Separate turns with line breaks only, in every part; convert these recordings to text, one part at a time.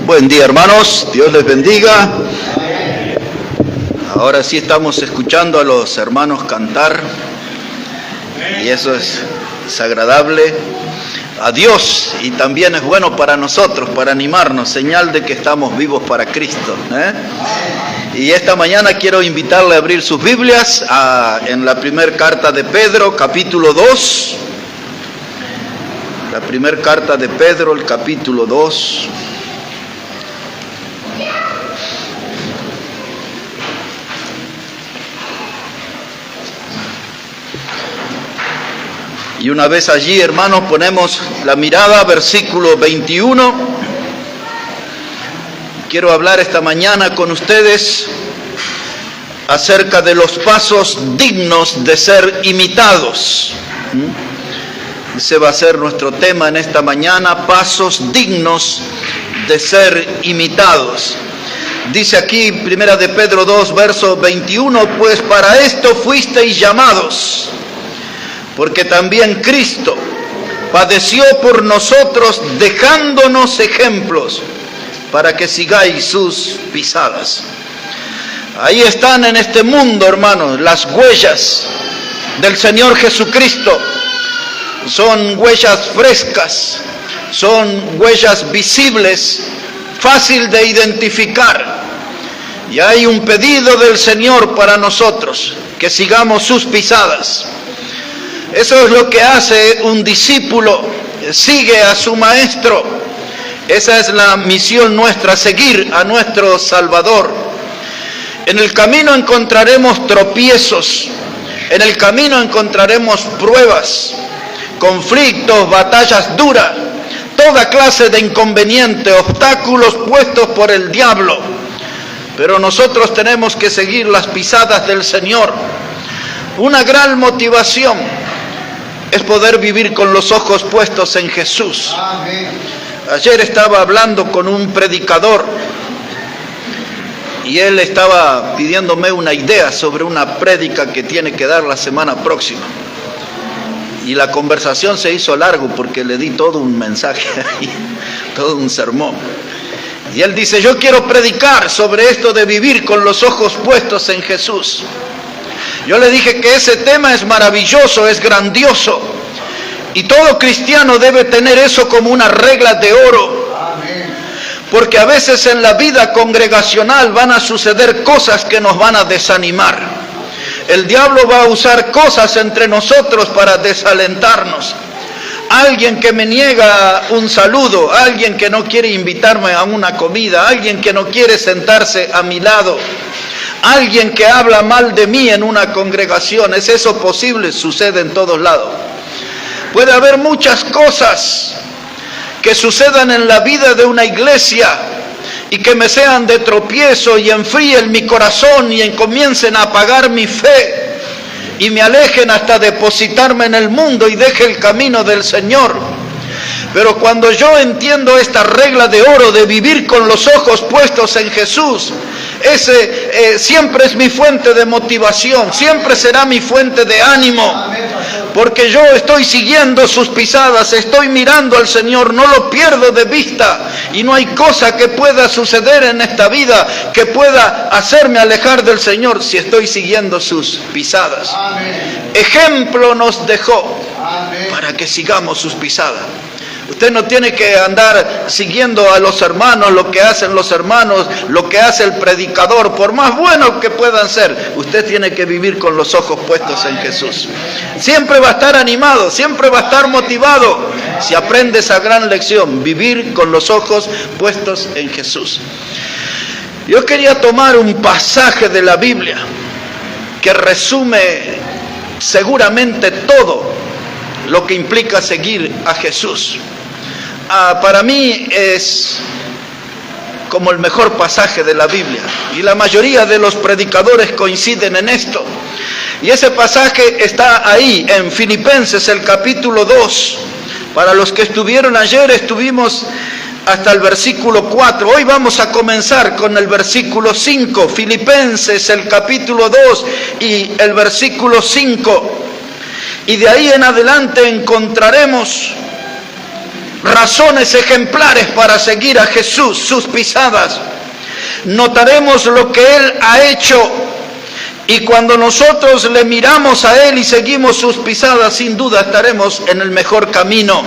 Buen día, hermanos, Dios les bendiga. Ahora sí estamos escuchando a los hermanos cantar y eso es agradable a Dios y también es bueno para nosotros, para animarnos, señal de que estamos vivos para Cristo, Y esta mañana quiero invitarle a abrir sus Biblias en la primera carta de Pedro, capítulo 2. La primera carta de Pedro, el capítulo 2. Y una vez allí, hermanos, ponemos la mirada, versículo 21. Quiero hablar esta mañana con ustedes acerca de los pasos dignos de ser imitados. Ese va a ser nuestro tema en esta mañana, pasos dignos de ser imitados. Dice aquí, primera de Pedro 2, verso 21, pues para esto fuisteis llamados, porque también Cristo padeció por nosotros, dejándonos ejemplos, para que sigáis sus pisadas. Ahí están en este mundo, hermanos, las huellas del Señor Jesucristo. Son huellas frescas, son huellas visibles, fácil de identificar. Y hay un pedido del Señor para nosotros, que sigamos sus pisadas. Eso es lo que hace un discípulo, sigue a su maestro. Esa es la misión nuestra, seguir a nuestro Salvador. En el camino encontraremos tropiezos, en el camino encontraremos pruebas, conflictos, batallas duras, toda clase de inconvenientes, obstáculos puestos por el diablo. Pero nosotros tenemos que seguir las pisadas del Señor. Una gran motivación es poder vivir con los ojos puestos en Jesús. Amén. Ayer estaba hablando con un predicador y él estaba pidiéndome una idea sobre una prédica que tiene que dar la semana próxima. Y la conversación se hizo largo porque le di todo un mensaje, todo un sermón. Y él dice, yo quiero predicar sobre esto de vivir con los ojos puestos en Jesús. Yo le dije que ese tema es maravilloso, es grandioso. Y todo cristiano debe tener eso como una regla de oro. Porque a veces en la vida congregacional van a suceder cosas que nos van a desanimar. El diablo va a usar cosas entre nosotros para desalentarnos. Alguien que me niega un saludo, alguien que no quiere invitarme a una comida, alguien que no quiere sentarse a mi lado, alguien que habla mal de mí en una congregación. ¿Es eso posible? Sucede en todos lados. Puede haber muchas cosas que sucedan en la vida de una iglesia y que me sean de tropiezo y enfríen mi corazón y comiencen a apagar mi fe y me alejen hasta depositarme en el mundo y deje el camino del Señor. Pero cuando yo entiendo esta regla de oro de vivir con los ojos puestos en Jesús, ese siempre es mi fuente de motivación, siempre será mi fuente de ánimo, porque yo estoy siguiendo sus pisadas, estoy mirando al Señor, no lo pierdo de vista, y no hay cosa que pueda suceder en esta vida que pueda hacerme alejar del Señor si estoy siguiendo sus pisadas. Amén. Ejemplo nos dejó. Amén. Para que sigamos sus pisadas. Usted no tiene que andar siguiendo a los hermanos, lo que hacen los hermanos, lo que hace el predicador, por más buenos que puedan ser. Usted tiene que vivir con los ojos puestos en Jesús. Siempre va a estar animado, siempre va a estar motivado si aprende esa gran lección, vivir con los ojos puestos en Jesús. Yo quería tomar un pasaje de la Biblia que resume seguramente todo lo que implica seguir a Jesús. Para mí es como el mejor pasaje de la Biblia y la mayoría de los predicadores coinciden en esto. Y ese pasaje está ahí en Filipenses, el capítulo 2. Para los que estuvieron ayer, estuvimos hasta el versículo 4. Hoy vamos a comenzar con el versículo 5. Filipenses, el capítulo 2 y el versículo 5. Y de ahí en adelante encontraremos razones ejemplares para seguir a Jesús, sus pisadas. Notaremos lo que Él ha hecho, y cuando nosotros le miramos a Él y seguimos sus pisadas, sin duda estaremos en el mejor camino.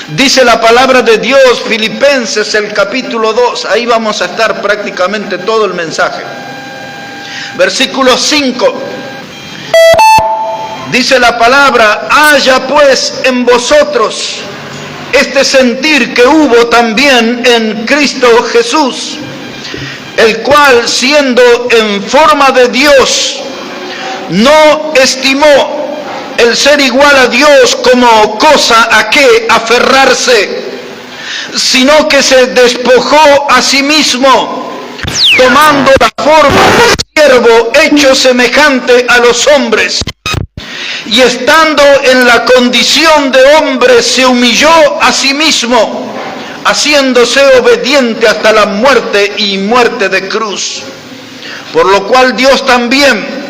Dice la palabra de Dios, Filipenses, el capítulo 2, ahí vamos a estar prácticamente todo el mensaje. Versículo 5, dice la palabra: haya pues en vosotros este sentir que hubo también en Cristo Jesús, el cual, siendo en forma de Dios, no estimó el ser igual a Dios como cosa a que aferrarse, sino que se despojó a sí mismo, tomando la forma de siervo, hecho semejante a los hombres, y estando en la condición de hombre, se humilló a sí mismo, haciéndose obediente hasta la muerte y muerte de cruz. Por lo cual Dios también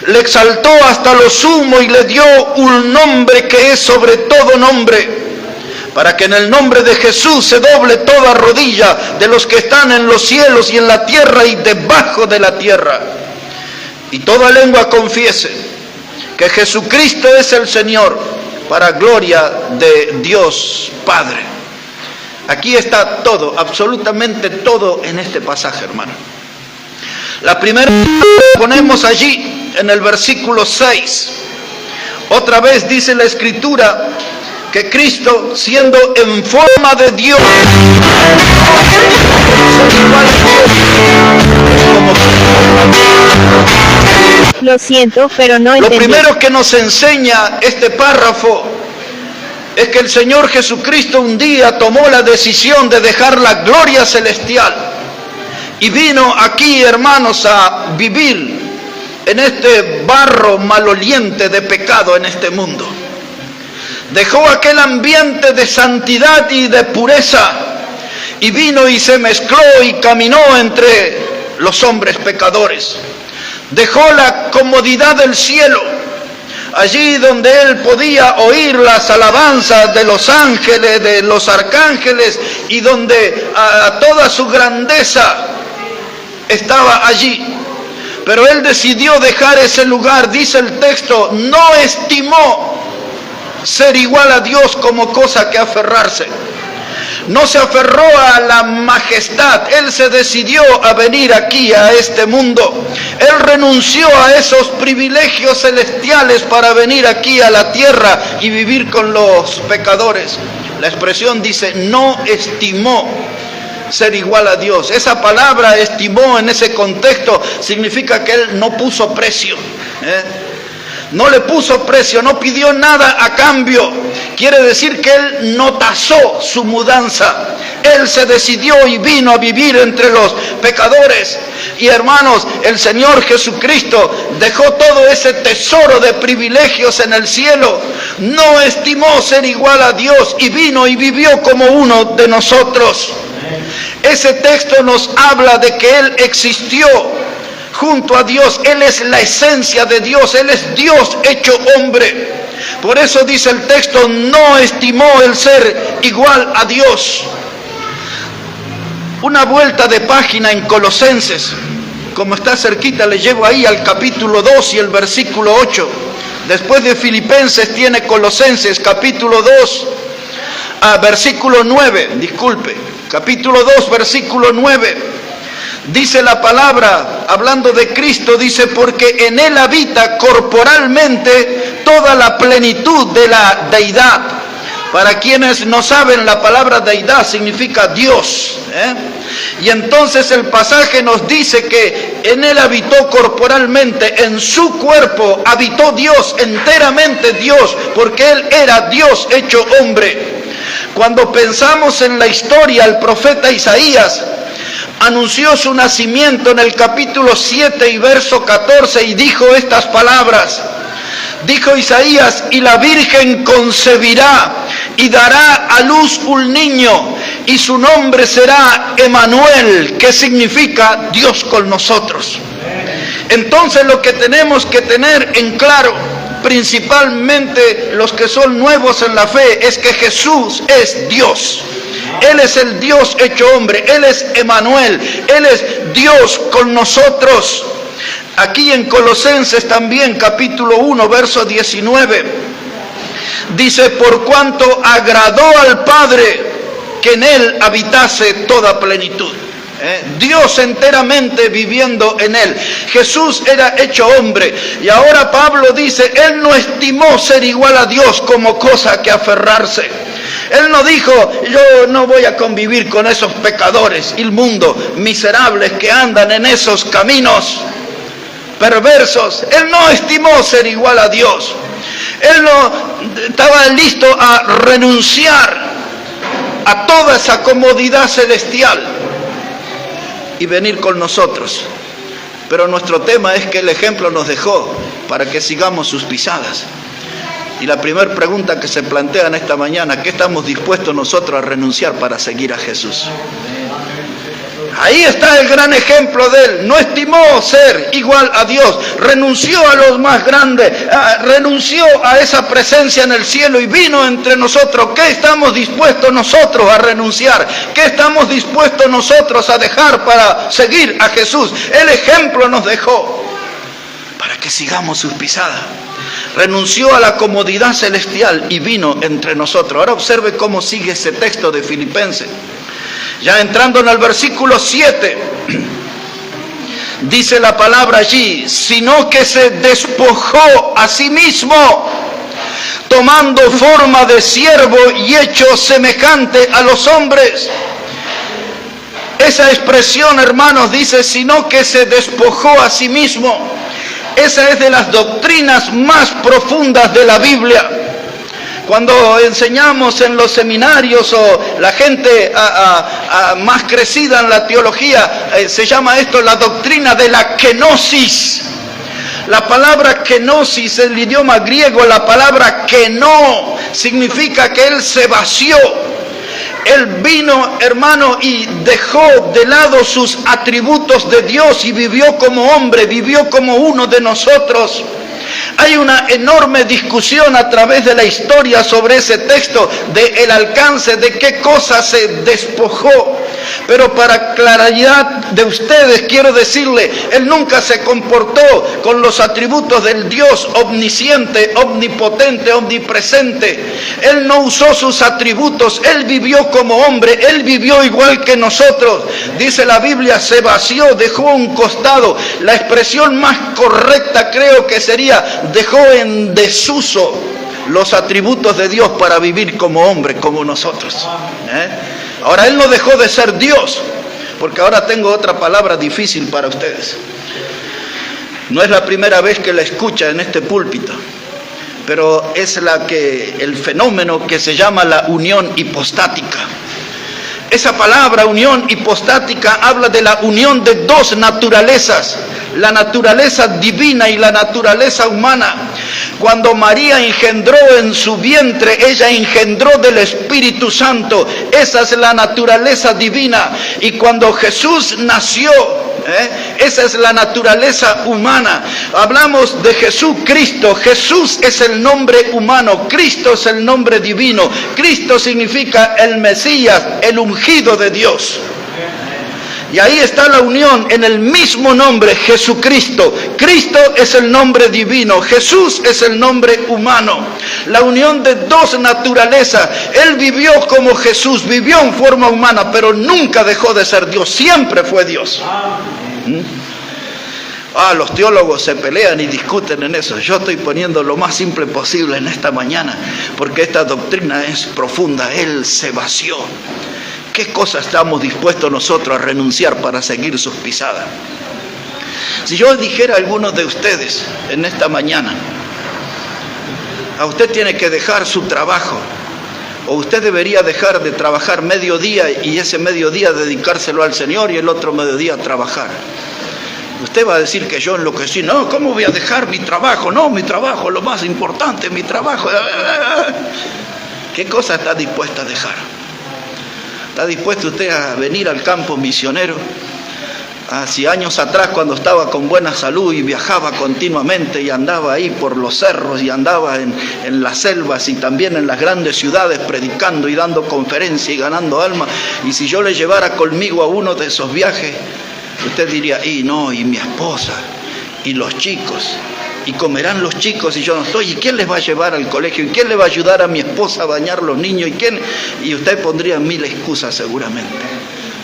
le exaltó hasta lo sumo y le dio un nombre que es sobre todo nombre, para que en el nombre de Jesús se doble toda rodilla de los que están en los cielos y en la tierra y debajo de la tierra, y toda lengua confiese que Jesucristo es el Señor, para gloria de Dios Padre. Aquí está todo, absolutamente todo en este pasaje, hermano. La primera ponemos allí en el versículo 6. Otra vez dice la Escritura que Cristo, siendo en forma de Dios,
Lo siento, pero no entendí.
Lo primero que nos enseña este párrafo es que el Señor Jesucristo un día tomó la decisión de dejar la gloria celestial y vino aquí, hermanos, a vivir en este barro maloliente de pecado en este mundo. Dejó aquel ambiente de santidad y de pureza y vino y se mezcló y caminó entre los hombres pecadores. Dejó la comodidad del cielo, allí donde Él podía oír las alabanzas de los ángeles, de los arcángeles, y donde a toda su grandeza estaba allí. Pero Él decidió dejar ese lugar. Dice el texto: no estimó ser igual a Dios como cosa que aferrarse. No se aferró a la majestad. Él se decidió a venir aquí a este mundo. Él renunció a esos privilegios celestiales para venir aquí a la tierra y vivir con los pecadores. La expresión dice: no estimó ser igual a Dios. Esa palabra estimó en ese contexto significa que Él no puso precio. No le puso precio, no pidió nada a cambio. Quiere decir que Él no tasó su mudanza. Él se decidió y vino a vivir entre los pecadores. Y hermanos, el Señor Jesucristo dejó todo ese tesoro de privilegios en el cielo. No estimó ser igual a Dios y vino y vivió como uno de nosotros. Ese texto nos habla de que Él existió junto a Dios. Él es la esencia de Dios. Él es Dios hecho hombre. Por eso dice el texto: no estimó el ser igual a Dios. Una vuelta de página en Colosenses. Como está cerquita, le llevo ahí al capítulo 2 y el versículo 8. Después de Filipenses tiene Colosenses, capítulo 2, versículo 9, disculpe. Capítulo 2, versículo 9. Dice la palabra, hablando de Cristo, dice: porque en Él habita corporalmente toda la plenitud de la deidad. Para quienes no saben, la palabra deidad significa Dios. Y entonces el pasaje nos dice que en Él habitó corporalmente, en su cuerpo habitó Dios, enteramente Dios, porque Él era Dios hecho hombre. Cuando pensamos en la historia, el profeta Isaías anunció su nacimiento en el capítulo 7 y verso 14 y dijo estas palabras. Dijo Isaías: y la Virgen concebirá y dará a luz un niño, y su nombre será Emanuel, que significa Dios con nosotros. Entonces lo que tenemos que tener en claro principalmente los que son nuevos en la fe, es que Jesús es Dios. Él es el Dios hecho hombre, Él es Emmanuel, Él es Dios con nosotros. Aquí en Colosenses también, capítulo 1, verso 19, dice: por cuanto agradó al Padre que en Él habitase toda plenitud. Dios enteramente viviendo en Él. Jesús era hecho hombre, y ahora Pablo dice: Él no estimó ser igual a Dios como cosa que aferrarse. Él no dijo: yo no voy a convivir con esos pecadores inmundos, miserables que andan en esos caminos perversos. Él no estimó ser igual a Dios. Él no estaba listo a renunciar a toda esa comodidad celestial y venir con nosotros. Pero nuestro tema es que el ejemplo nos dejó para que sigamos sus pisadas. Y la primera pregunta que se plantea en esta mañana: ¿qué estamos dispuestos nosotros a renunciar para seguir a Jesús? Ahí está el gran ejemplo de Él. No estimó ser igual a Dios, renunció a los más grandes, renunció a esa presencia en el cielo y vino entre nosotros. ¿Qué estamos dispuestos nosotros a renunciar? ¿Qué estamos dispuestos nosotros a dejar para seguir a Jesús? El ejemplo nos dejó para que sigamos sus pisadas. Renunció a la comodidad celestial y vino entre nosotros. Ahora observe cómo sigue ese texto de Filipenses. Ya entrando en el versículo 7, dice la palabra allí: sino que se despojó a sí mismo, tomando forma de siervo y hecho semejante a los hombres. Esa expresión, hermanos, dice: sino que se despojó a sí mismo. Esa es de las doctrinas más profundas de la Biblia. Cuando enseñamos en los seminarios, o la gente más crecida en la teología, se llama esto la doctrina de la kenosis. La palabra kenosis, en el idioma griego, la palabra keno, significa que Él se vació. Él vino, hermano, y dejó de lado sus atributos de Dios y vivió como hombre, vivió como uno de nosotros. Hay una enorme discusión a través de la historia sobre ese texto, de el alcance, de qué cosa se despojó. Pero para claridad de ustedes quiero decirle: Él nunca se comportó con los atributos del Dios omnisciente, omnipotente, omnipresente. Él no usó sus atributos. Él vivió como hombre, Él vivió igual que nosotros. Dice la Biblia: se vació, dejó a un costado. La expresión más correcta creo que sería: dejó en desuso los atributos de Dios para vivir como hombre, como nosotros. Ahora, Él no dejó de ser Dios, porque ahora tengo otra palabra difícil para ustedes. No es la primera vez que la escucha en este púlpito, pero es el fenómeno que se llama la unión hipostática. Esa palabra unión hipostática habla de la unión de dos naturalezas, la naturaleza divina y la naturaleza humana. Cuando María engendró en su vientre, ella engendró del Espíritu Santo. Esa es la naturaleza divina. Y cuando Jesús nació, esa es la naturaleza humana. Hablamos de Jesucristo. Jesús es el nombre humano, Cristo es el nombre divino. Cristo significa el Mesías, el ungido de Dios. Y ahí está la unión en el mismo nombre, Jesucristo. Cristo es el nombre divino, Jesús es el nombre humano. La unión de dos naturalezas. Él vivió como Jesús, vivió en forma humana, pero nunca dejó de ser Dios, siempre fue Dios. Los teólogos se pelean y discuten en eso. Yo estoy poniendo lo más simple posible en esta mañana, porque esta doctrina es profunda. Él se vació. ¿Qué cosas estamos dispuestos nosotros a renunciar para seguir sus pisadas? Si yo dijera a algunos de ustedes en esta mañana: a usted tiene que dejar su trabajo, o usted debería dejar de trabajar mediodía y ese mediodía dedicárselo al Señor y el otro mediodía a trabajar, usted va a decir que yo enloquecí. No, ¿cómo voy a dejar mi trabajo? No, mi trabajo, lo más importante, mi trabajo. ¿Qué cosa está dispuesta a dejar? ¿Está dispuesto usted a venir al campo misionero, Hace años atrás, cuando estaba con buena salud y viajaba continuamente y andaba ahí por los cerros y andaba en las selvas y también en las grandes ciudades predicando y dando conferencias y ganando almas, y si yo le llevara conmigo a uno de esos viajes, usted diría, y mi esposa, y los chicos, y comerán los chicos y yo no estoy, ¿y quién les va a llevar al colegio? ¿Y quién le va a ayudar a mi esposa a bañar los niños? Y usted pondría 1000 excusas seguramente,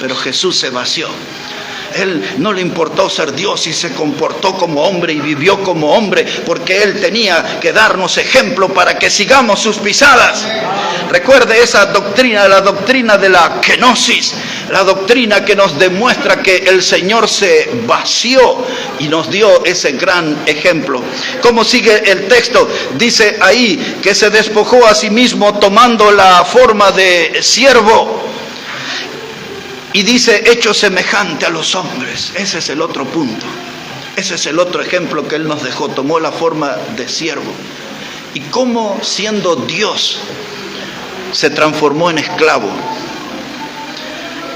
pero Jesús se vació. Él no le importó ser Dios y se comportó como hombre y vivió como hombre, porque Él tenía que darnos ejemplo para que sigamos sus pisadas. Recuerde esa doctrina, la doctrina de la kenosis, la doctrina que nos demuestra que el Señor se vació y nos dio ese gran ejemplo. ¿Cómo sigue el texto? Dice ahí que se despojó a sí mismo tomando la forma de siervo. Y dice, hecho semejante a los hombres. Ese es el otro punto. Ese es el otro ejemplo que Él nos dejó. Tomó la forma de siervo. Y cómo, siendo Dios, se transformó en esclavo.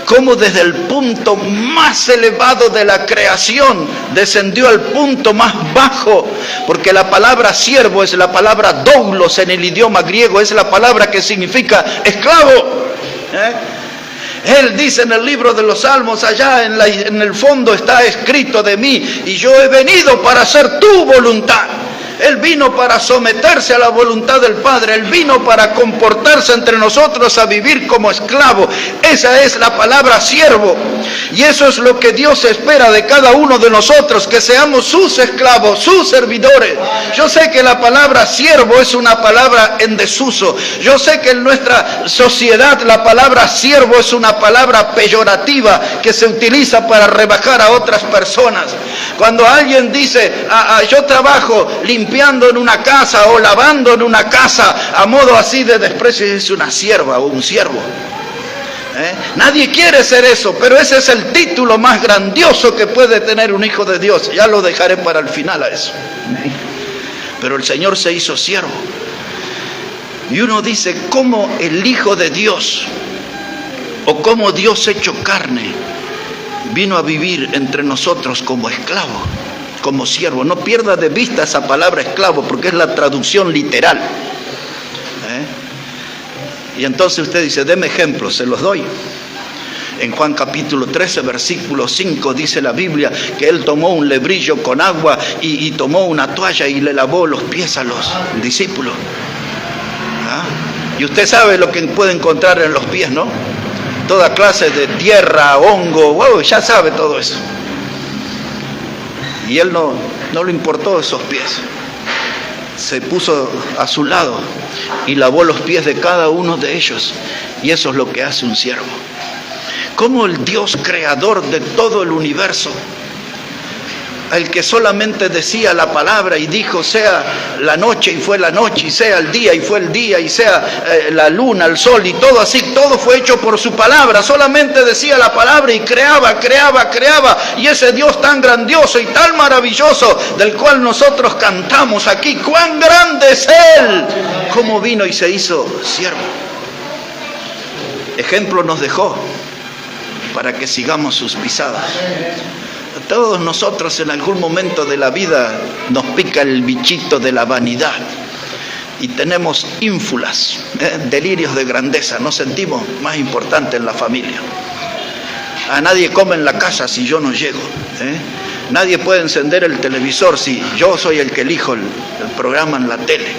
Cómo desde el punto más elevado de la creación descendió al punto más bajo. Porque la palabra siervo es la palabra doulos en el idioma griego. Es la palabra que significa esclavo. Él dice en el libro de los Salmos, allá en el fondo está escrito de mí, y yo he venido para hacer tu voluntad. Él vino para someterse a la voluntad del Padre. Él vino para comportarse entre nosotros, a vivir como esclavo. Esa es la palabra siervo. Y eso es lo que Dios espera de cada uno de nosotros, que seamos sus esclavos, sus servidores. Yo sé que la palabra siervo es una palabra en desuso. Yo sé que en nuestra sociedad la palabra siervo es una palabra peyorativa que se utiliza para rebajar a otras personas. Cuando alguien dice, yo trabajo limpiando en una casa o lavando en una casa, a modo así de desprecio, es una sierva o un siervo. Nadie quiere ser eso, pero ese es el título más grandioso que puede tener un hijo de Dios. Ya lo dejaré para el final a eso. Pero el Señor se hizo siervo. Y uno dice, ¿cómo el Hijo de Dios, o cómo Dios hecho carne, vino a vivir entre nosotros como esclavo, como siervo? No pierda de vista esa palabra esclavo, porque es la traducción literal. Y entonces usted dice, deme ejemplos, se los doy. En Juan capítulo 13, versículo 5, dice la Biblia que Él tomó un lebrillo con agua y tomó una toalla y le lavó los pies a los discípulos. Y usted sabe lo que puede encontrar en los pies, ¿no? Toda clase de tierra, hongo, ya sabe todo eso. Y Él no le importó esos pies. Se puso a su lado y lavó los pies de cada uno de ellos. Y eso es lo que hace un siervo. Como el Dios creador de todo el universo, el que solamente decía la palabra y dijo, sea la noche y fue la noche, y sea el día y fue el día, y sea la luna, el sol y todo así, todo fue hecho por su palabra. Solamente decía la palabra y creaba. Y ese Dios tan grandioso y tan maravilloso, del cual nosotros cantamos aquí, ¡cuán grande es Él! Cómo vino y se hizo siervo. Ejemplo nos dejó para que sigamos sus pisadas. Todos nosotros en algún momento de la vida nos pica el bichito de la vanidad y tenemos ínfulas, delirios de grandeza. Nos sentimos más importantes en la familia. A nadie come en la casa si yo no llego. Nadie puede encender el televisor si yo soy el que elijo el programa en la tele.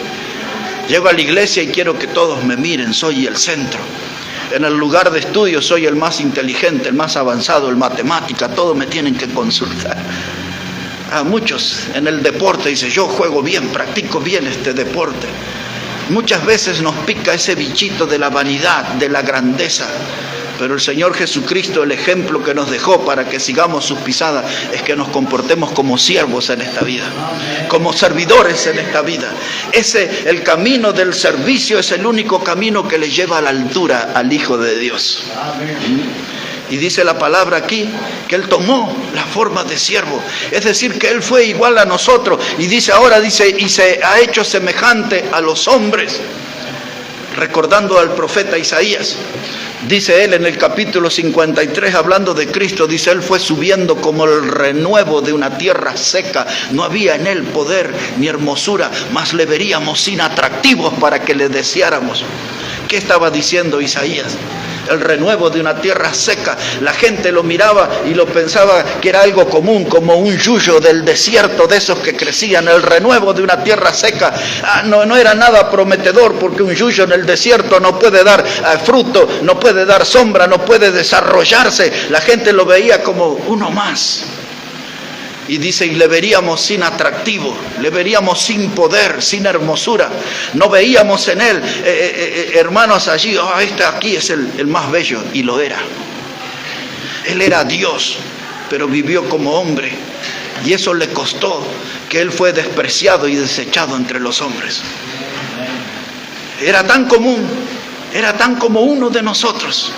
Llego a la iglesia y quiero que todos me miren, soy el centro. En el lugar de estudio soy el más inteligente, el más avanzado, el matemática, todos me tienen que consultar. A muchos en el deporte dice, yo juego bien, practico bien este deporte. Muchas veces nos pica ese bichito de la vanidad, de la grandeza. Pero el Señor Jesucristo, el ejemplo que nos dejó para que sigamos sus pisadas, es que nos comportemos como siervos en esta vida, como servidores en esta vida. El camino del servicio es el único camino que le lleva a la altura al Hijo de Dios. Y dice la palabra aquí que Él tomó la forma de siervo, es decir, que Él fue igual a nosotros. Y dice ahora, y se ha hecho semejante a los hombres, recordando al profeta Isaías. Dice él en el capítulo 53, hablando de Cristo, dice, él fue subiendo como el renuevo de una tierra seca. No había en él poder ni hermosura, mas le veríamos sin atractivos para que le deseáramos. ¿Qué estaba diciendo Isaías? El renuevo de una tierra seca. La gente lo miraba y lo pensaba que era algo común, como un yuyo del desierto, de esos que crecían. El renuevo de una tierra seca no era nada prometedor, porque un yuyo en el desierto no puede dar fruto, no puede dar sombra, no puede desarrollarse. La gente lo veía como uno más. Y dice, y le veríamos sin atractivo, le veríamos sin poder, sin hermosura. No veíamos en él, hermanos, allí, este aquí es el más bello, y lo era. Él era Dios, pero vivió como hombre, y eso le costó que él fue despreciado y desechado entre los hombres. Era tan común, era tan como uno de nosotros,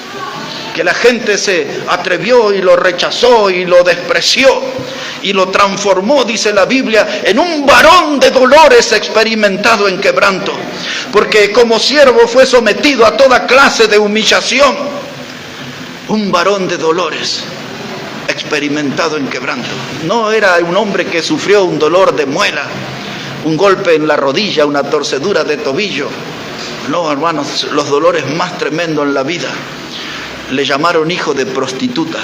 que la gente se atrevió y lo rechazó y lo despreció y lo transformó, dice la Biblia, en un varón de dolores experimentado en quebranto, porque como siervo fue sometido a toda clase de humillación. Un varón de dolores experimentado en quebranto. No era un hombre que sufrió un dolor de muela, un golpe en la rodilla, una torcedura de tobillo. No, hermanos, los dolores más tremendos en la vida. Le llamaron hijo de prostituta,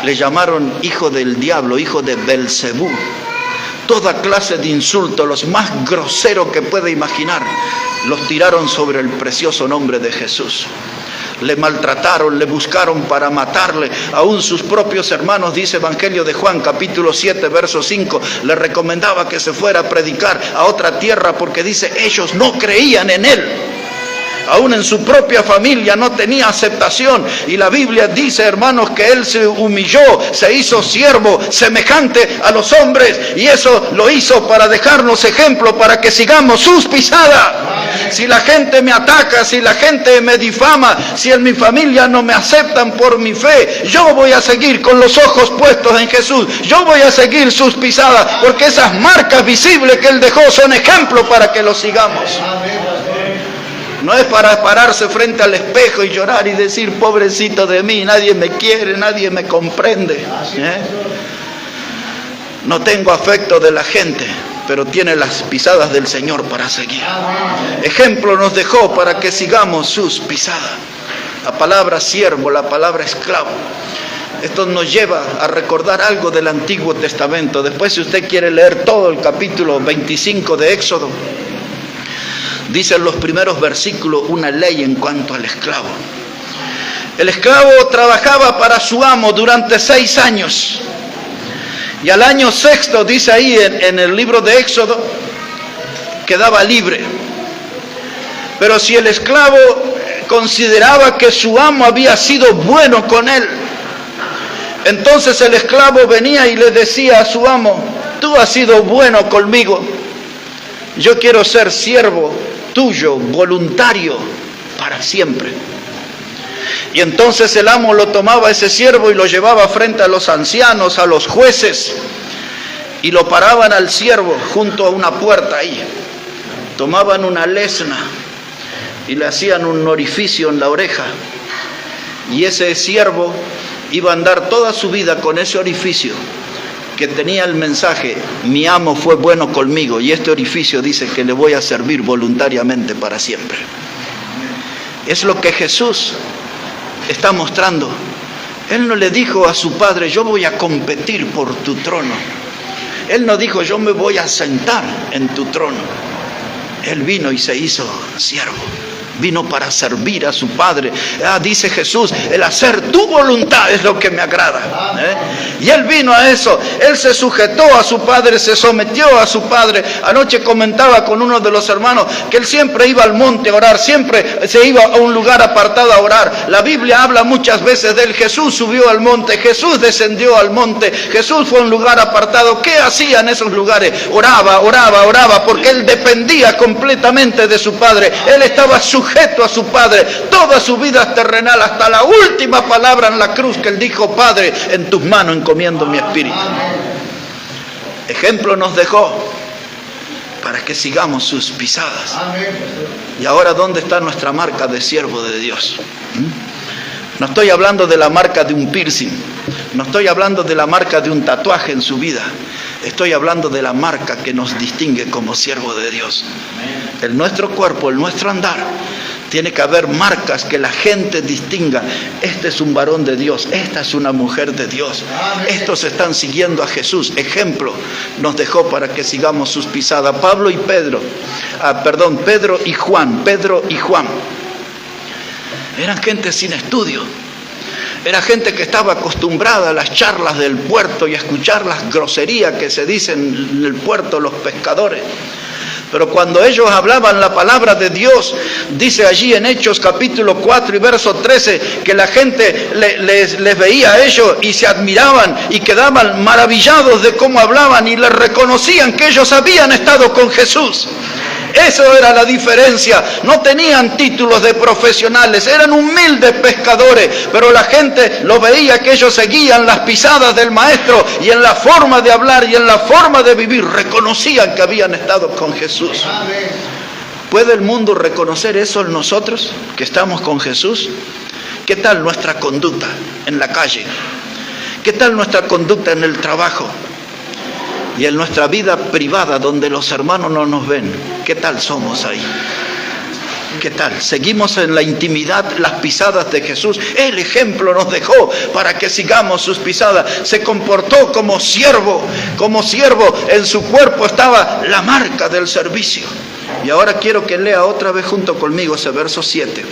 le llamaron hijo del diablo, hijo de Belcebú. Toda clase de insultos, los más groseros que puede imaginar, los tiraron sobre el precioso nombre de Jesús. Le maltrataron, le buscaron para matarle. Aún sus propios hermanos, dice Evangelio de Juan, capítulo 7, verso 5, le recomendaba que se fuera a predicar a otra tierra, porque dice, ellos no creían en él. Aún en su propia familia no tenía aceptación, y la Biblia dice, hermanos, que él se humilló, se hizo siervo semejante a los hombres, y eso lo hizo para dejarnos ejemplo, para que sigamos sus pisadas. Si la gente me ataca, si la gente me difama, si en mi familia no me aceptan por mi fe, yo voy a seguir con los ojos puestos en Jesús. Yo voy a seguir sus pisadas, porque esas marcas visibles que él dejó son ejemplo para que lo sigamos. No es para pararse frente al espejo y llorar y decir, pobrecito de mí, nadie me quiere, nadie me comprende. No tengo afecto de la gente, pero tiene las pisadas del Señor para seguir. Ejemplo nos dejó para que sigamos sus pisadas. La palabra siervo, la palabra esclavo. Esto nos lleva a recordar algo del Antiguo Testamento. Después, si usted quiere leer todo el capítulo 25 de Éxodo, dice en los primeros versículos una ley en cuanto al esclavo. El esclavo trabajaba para su amo durante 6 años. Y al año 6º, dice ahí en el libro de Éxodo, quedaba libre. Pero si el esclavo consideraba que su amo había sido bueno con él, entonces el esclavo venía y le decía a su amo, tú has sido bueno conmigo, yo quiero ser siervo tuyo, voluntario, para siempre. Y entonces el amo lo tomaba ese siervo y lo llevaba frente a los ancianos, a los jueces, y lo paraban al siervo junto a una puerta ahí. Tomaban una lesna y le hacían un orificio en la oreja, y ese siervo iba a andar toda su vida con ese orificio, que tenía el mensaje, mi amo fue bueno conmigo, y este orificio dice que le voy a servir voluntariamente para siempre. Es lo que Jesús está mostrando. Él no le dijo a su padre, yo voy a competir por tu trono. Él no dijo, yo me voy a sentar en tu trono. Él vino y se hizo siervo. Vino para servir a su Padre. Dice Jesús, el hacer tu voluntad es lo que me agrada. Y él vino a eso. Él se sujetó a su Padre, se sometió a su Padre. Anoche comentaba con uno de los hermanos que él siempre iba al monte a orar, siempre se iba a un lugar apartado a orar. La Biblia habla muchas veces de él. Jesús subió al monte, Jesús descendió al monte, Jesús fue a un lugar apartado. ¿Qué hacía en esos lugares? Oraba, porque él dependía completamente de su Padre. Él estaba sujeto a su Padre, toda su vida terrenal, hasta la última palabra en la cruz, que él dijo, Padre, en tus manos encomiendo mi espíritu. Ejemplo nos dejó para que sigamos sus pisadas. ¿Y ahora dónde está nuestra marca de siervo de Dios? No estoy hablando de la marca de un piercing, no estoy hablando de la marca de un tatuaje en su vida, estoy hablando de la marca que nos distingue como siervo de Dios. En nuestro cuerpo, en nuestro andar, tiene que haber marcas que la gente distinga. Este es un varón de Dios, esta es una mujer de Dios. Estos están siguiendo a Jesús. Ejemplo nos dejó para que sigamos sus pisadas. Pedro y Juan. Eran gente sin estudio. Era gente que estaba acostumbrada a las charlas del puerto y a escuchar las groserías que se dicen en el puerto los pescadores. Pero cuando ellos hablaban la palabra de Dios, dice allí en Hechos capítulo 4 y verso 13, que la gente les veía a ellos y se admiraban y quedaban maravillados de cómo hablaban y les reconocían que ellos habían estado con Jesús. Eso era la diferencia. No tenían títulos de profesionales, eran humildes pescadores, pero la gente lo veía que ellos seguían las pisadas del maestro y en la forma de hablar y en la forma de vivir reconocían que habían estado con Jesús. ¿Puede el mundo reconocer eso en nosotros, que estamos con Jesús? ¿Qué tal nuestra conducta en la calle? ¿Qué tal nuestra conducta en el trabajo? Y en nuestra vida privada, donde los hermanos no nos ven, ¿qué tal somos ahí? ¿Qué tal? Seguimos en la intimidad las pisadas de Jesús. El ejemplo nos dejó para que sigamos sus pisadas. Se comportó como siervo. Como siervo, en su cuerpo estaba la marca del servicio. Y ahora quiero que lea otra vez junto conmigo ese verso 7.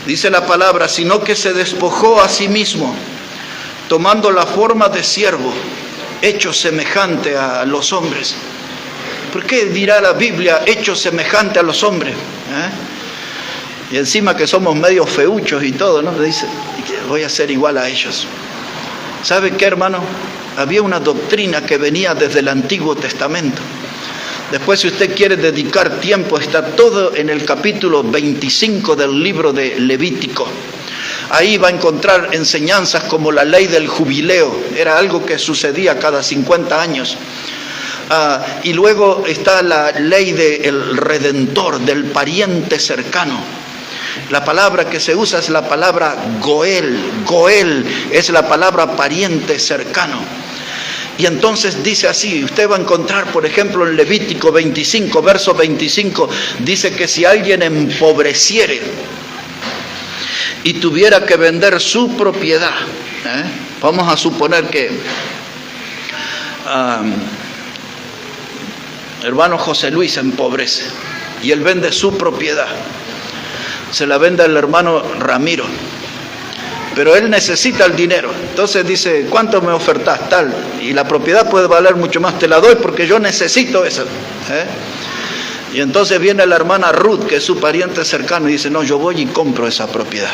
Dice la palabra, sino que se despojó a sí mismo, tomando la forma de siervo, hecho semejante a los hombres. ¿Por qué dirá la Biblia hecho semejante a los hombres? Y encima que somos medio feuchos y todo, ¿no? Dice, voy a ser igual a ellos. ¿Sabe qué, hermano? Había una doctrina que venía desde el Antiguo Testamento. Después, si usted quiere dedicar tiempo, está todo en el capítulo 25 del libro de Levítico. Ahí va a encontrar enseñanzas como la ley del jubileo, era algo que sucedía cada 50 años. Y luego está la ley del redentor, del pariente cercano. La palabra que se usa es la palabra goel. Goel es la palabra pariente cercano. Y entonces dice así, usted va a encontrar, por ejemplo, en Levítico 25, verso 25, dice que si alguien empobreciere y tuviera que vender su propiedad, vamos a suponer que hermano José Luis empobrece y él vende su propiedad, se la vende al hermano Ramiro, pero él necesita el dinero. Entonces dice, ¿cuánto me ofertás? Tal, y la propiedad puede valer mucho más, te la doy porque yo necesito eso. Y entonces viene la hermana Ruth, que es su pariente cercano, y dice, no, yo voy y compro esa propiedad.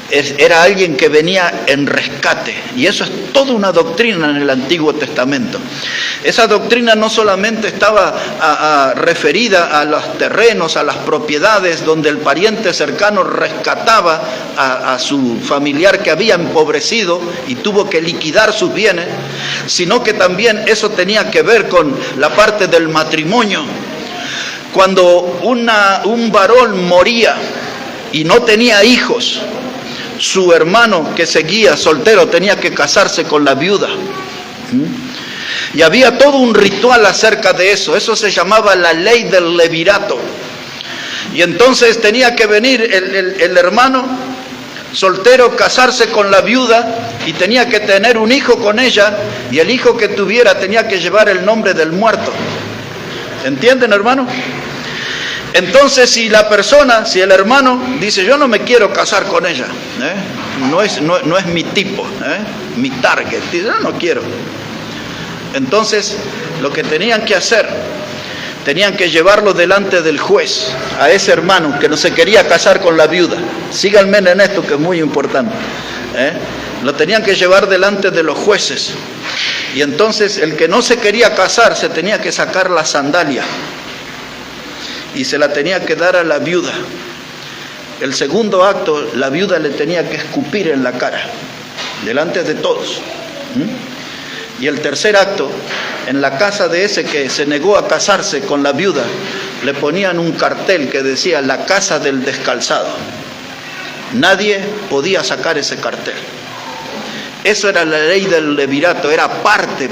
Era alguien que venía en rescate, y eso es toda una doctrina en el Antiguo Testamento. Esa doctrina no solamente estaba referida a los terrenos, a las propiedades donde el pariente cercano rescataba a su familiar que había empobrecido y tuvo que liquidar sus bienes, sino que también eso tenía que ver con la parte del matrimonio. Cuando un varón moría y no tenía hijos, su hermano que seguía soltero tenía que casarse con la viuda. Y había todo un ritual acerca de eso. Eso se llamaba la ley del levirato. Y entonces tenía que venir el hermano soltero, casarse con la viuda, y tenía que tener un hijo con ella, y el hijo que tuviera tenía que llevar el nombre del muerto. ¿Entienden, hermano? Entonces, si el hermano dice, yo no me quiero casar con ella, no es mi tipo, mi target, dice, no quiero. Entonces, lo que tenían que hacer, tenían que llevarlo delante del juez, a ese hermano que no se quería casar con la viuda. Síganme en esto, que es muy importante. Lo tenían que llevar delante de los jueces. Y entonces, el que no se quería casar, se tenía que sacar la sandalia y se la tenía que dar a la viuda. El segundo acto, la viuda le tenía que escupir en la cara, delante de todos. Y el tercer acto, en la casa de ese que se negó a casarse con la viuda, le ponían un cartel que decía la casa del descalzado. Nadie podía sacar ese cartel. Eso era la ley del levirato, era parte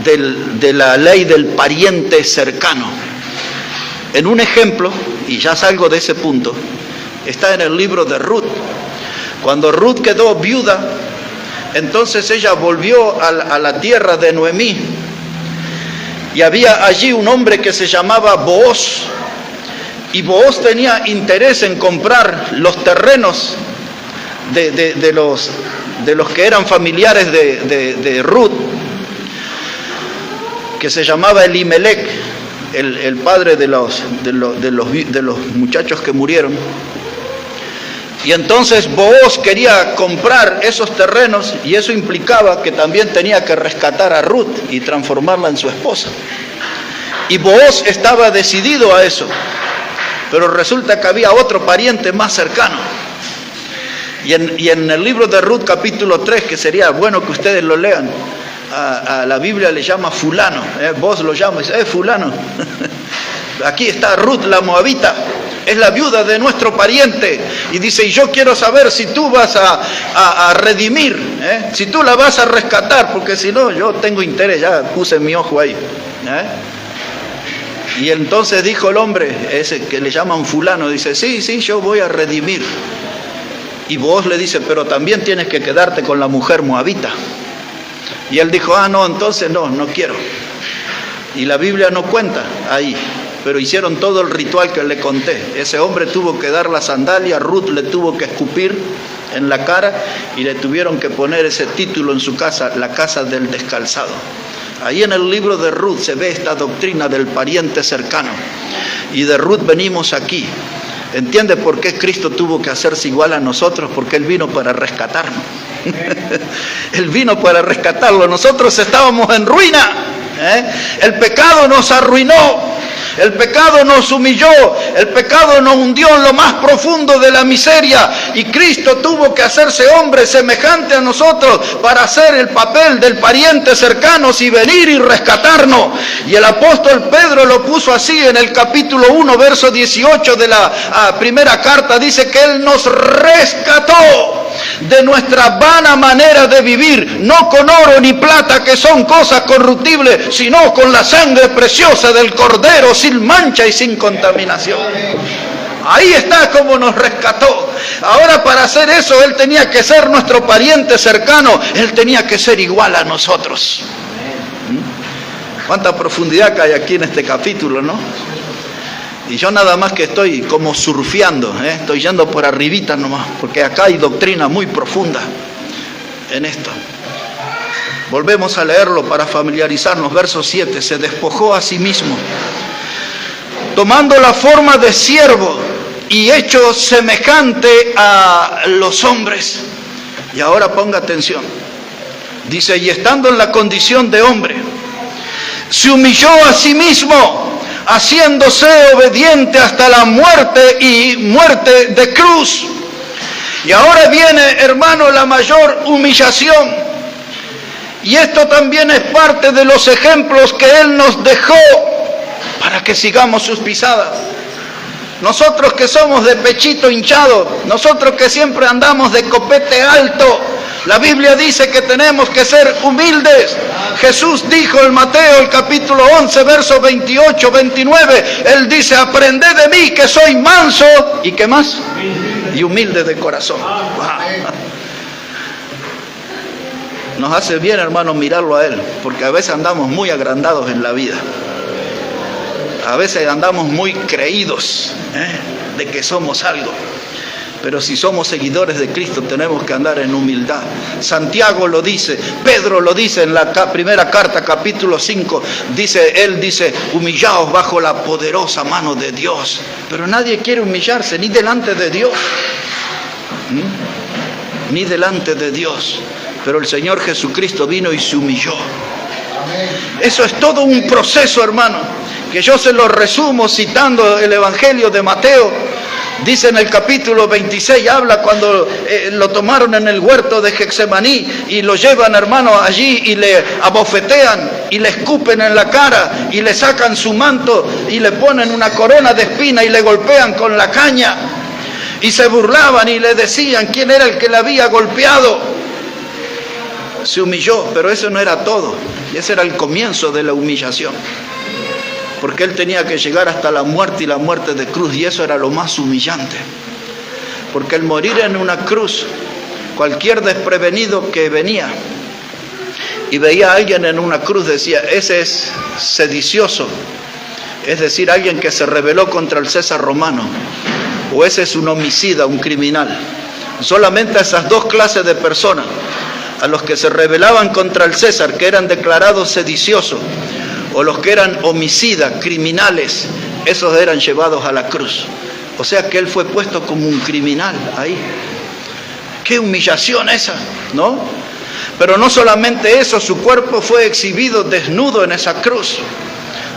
de la ley del pariente cercano. En un ejemplo, y ya salgo de ese punto, está en el libro de Ruth. Cuando Ruth quedó viuda, entonces ella volvió a la tierra de Noemí, y había allí un hombre que se llamaba Booz, y Booz tenía interés en comprar los terrenos de los que eran familiares de Ruth, que se llamaba Elimelech, el padre de los muchachos que murieron. Y entonces Booz quería comprar esos terrenos, y eso implicaba que también tenía que rescatar a Ruth y transformarla en su esposa. Y Booz estaba decidido a eso, pero resulta que había otro pariente más cercano. Y en el libro de Ruth capítulo 3, que sería bueno que ustedes lo lean, a la Biblia le llama fulano, vos lo llamas, fulano. Aquí está Ruth la moabita, es la viuda de nuestro pariente, y dice, y yo quiero saber si tú vas a redimir, si tú la vas a rescatar, porque si no, yo tengo interés, ya puse mi ojo ahí. Y entonces dijo el hombre, ese que le llaman fulano, dice, sí, yo voy a redimir. Y vos le dice, pero también tienes que quedarte con la mujer moabita. Y él dijo, no, entonces no quiero. Y la Biblia no cuenta ahí, pero hicieron todo el ritual que le conté. Ese hombre tuvo que dar la sandalia, Ruth le tuvo que escupir en la cara, y le tuvieron que poner ese título en su casa, la casa del descalzado. Ahí en el libro de Ruth se ve esta doctrina del pariente cercano. Y de Ruth venimos aquí. ¿Entiende por qué Cristo tuvo que hacerse igual a nosotros? Porque Él vino para rescatarnos. Él vino para rescatarlo. Nosotros estábamos en ruina. El pecado nos arruinó. El pecado nos humilló, el pecado nos hundió en lo más profundo de la miseria, y Cristo tuvo que hacerse hombre semejante a nosotros para hacer el papel del pariente cercano y venir y rescatarnos. Y el apóstol Pedro lo puso así en el capítulo 1, verso 18 de la primera carta, dice que Él nos rescató de nuestra vana manera de vivir, no con oro ni plata, que son cosas corruptibles, sino con la sangre preciosa del Cordero, sin mancha y sin contaminación. Ahí está cómo nos rescató. Ahora, para hacer eso, Él tenía que ser nuestro pariente cercano, Él tenía que ser igual a nosotros. Cuánta profundidad que hay aquí en este capítulo, ¿no? Y yo nada más que estoy como surfeando, estoy yendo por arribita nomás, porque acá hay doctrina muy profunda en esto. Volvemos a leerlo para familiarizarnos. Verso 7, se despojó a sí mismo, tomando la forma de siervo y hecho semejante a los hombres. Y ahora ponga atención. Dice, y estando en la condición de hombre, se humilló a sí mismo, haciéndose obediente hasta la muerte, y muerte de cruz. Y ahora viene, hermano, la mayor humillación. Y esto también es parte de los ejemplos que Él nos dejó para que sigamos sus pisadas. Nosotros que somos de pechito hinchado, nosotros que siempre andamos de copete alto, la Biblia dice que tenemos que ser humildes. Jesús dijo en Mateo el capítulo 11, versos 28, 29, Él dice, aprended de mí que soy manso, ¿y qué más? Y humilde de corazón. Wow. Nos hace bien, hermanos, mirarlo a Él, porque a veces andamos muy agrandados en la vida. A veces andamos muy creídos de que somos algo. Pero si somos seguidores de Cristo, tenemos que andar en humildad. Santiago lo dice, Pedro lo dice en la primera carta, capítulo 5, Él dice, humillaos bajo la poderosa mano de Dios. Pero nadie quiere humillarse, ni delante de Dios. Ni delante de Dios. Pero el Señor Jesucristo vino y se humilló. Eso es todo un proceso, hermano, que yo se lo resumo citando el Evangelio de Mateo. Dice en el capítulo 26, habla cuando lo tomaron en el huerto de Getsemaní y lo llevan, hermano, allí y le abofetean y le escupen en la cara y le sacan su manto y le ponen una corona de espina y le golpean con la caña. Y se burlaban y le decían quién era el que le había golpeado. Se humilló, pero eso no era todo. Ese era el comienzo de la humillación. Porque él tenía que llegar hasta la muerte y la muerte de cruz, y eso era lo más humillante. Porque el morir en una cruz, cualquier desprevenido que venía y veía a alguien en una cruz decía, ese es sedicioso, es decir, alguien que se rebeló contra el César romano, o ese es un homicida, un criminal. Solamente a esas dos clases de personas, a los que se rebelaban contra el César, que eran declarados sediciosos, o los que eran homicidas, criminales, esos eran llevados a la cruz. O sea que él fue puesto como un criminal ahí. ¡Qué humillación esa!, ¿no? Pero no solamente eso, su cuerpo fue exhibido desnudo en esa cruz.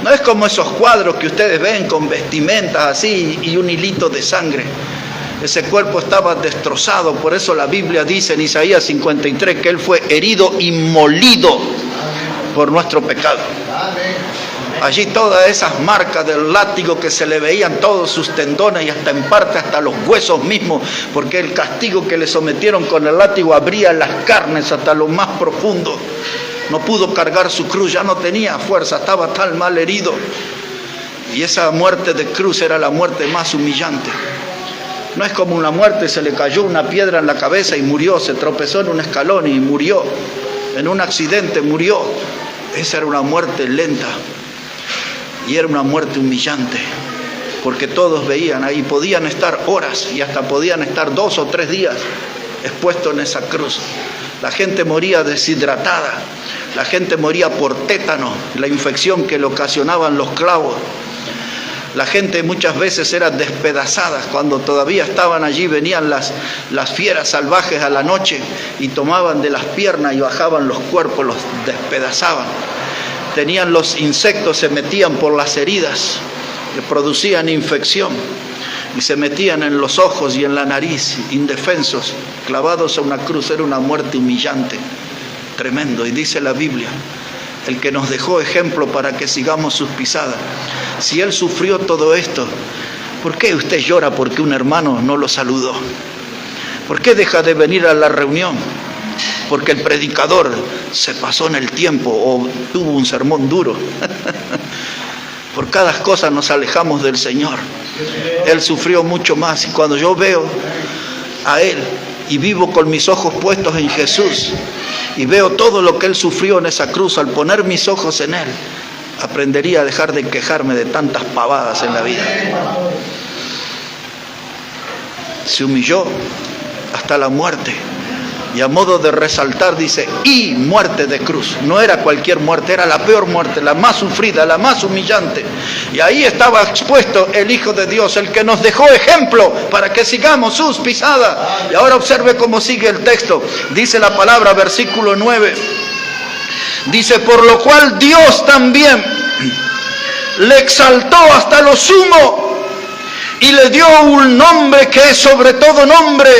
No es como esos cuadros que ustedes ven con vestimentas así y un hilito de sangre. Ese cuerpo estaba destrozado, por eso la Biblia dice en Isaías 53 que él fue herido y molido por nuestro pecado. Allí todas esas marcas del látigo que se le veían todos sus tendones y hasta en parte hasta los huesos mismos, porque el castigo que le sometieron con el látigo abría las carnes hasta lo más profundo. No pudo cargar su cruz, ya no tenía fuerza, estaba tan mal herido. Y esa muerte de cruz era la muerte más humillante. No es como una muerte, se le cayó una piedra en la cabeza y murió, se tropezó en un escalón y murió, en un accidente murió. Esa era una muerte lenta y era una muerte humillante, porque todos veían ahí, podían estar horas y hasta podían estar 2 o 3 días expuestos en esa cruz. La gente moría deshidratada, la gente moría por tétano, la infección que le ocasionaban los clavos. La gente muchas veces era despedazada. Cuando todavía estaban allí, venían las fieras salvajes a la noche y tomaban de las piernas y bajaban los cuerpos, los despedazaban. Tenían los insectos, se metían por las heridas, que producían infección, y se metían en los ojos y en la nariz, indefensos, clavados a una cruz. Era una muerte humillante, tremendo. Y dice la Biblia, el que nos dejó ejemplo para que sigamos sus pisadas, si él sufrió todo esto, ¿por qué usted llora porque un hermano no lo saludó? ¿Por qué deja de venir a la reunión? Porque el predicador se pasó en el tiempo o tuvo un sermón duro. Por cada cosa nos alejamos del Señor. Él sufrió mucho más, y cuando yo veo a Él y vivo con mis ojos puestos en Jesús y veo todo lo que Él sufrió en esa cruz, al poner mis ojos en Él, aprendería a dejar de quejarme de tantas pavadas en la vida. Se humilló hasta la muerte, y a modo de resaltar dice, y muerte de cruz. No era cualquier muerte, era la peor muerte, la más sufrida, la más humillante. Y ahí estaba expuesto el Hijo de Dios, el que nos dejó ejemplo para que sigamos sus pisadas. Y ahora observe cómo sigue el texto. Dice la palabra, versículo 9. Dice, por lo cual Dios también le exaltó hasta lo sumo y le dio un nombre que es sobre todo nombre,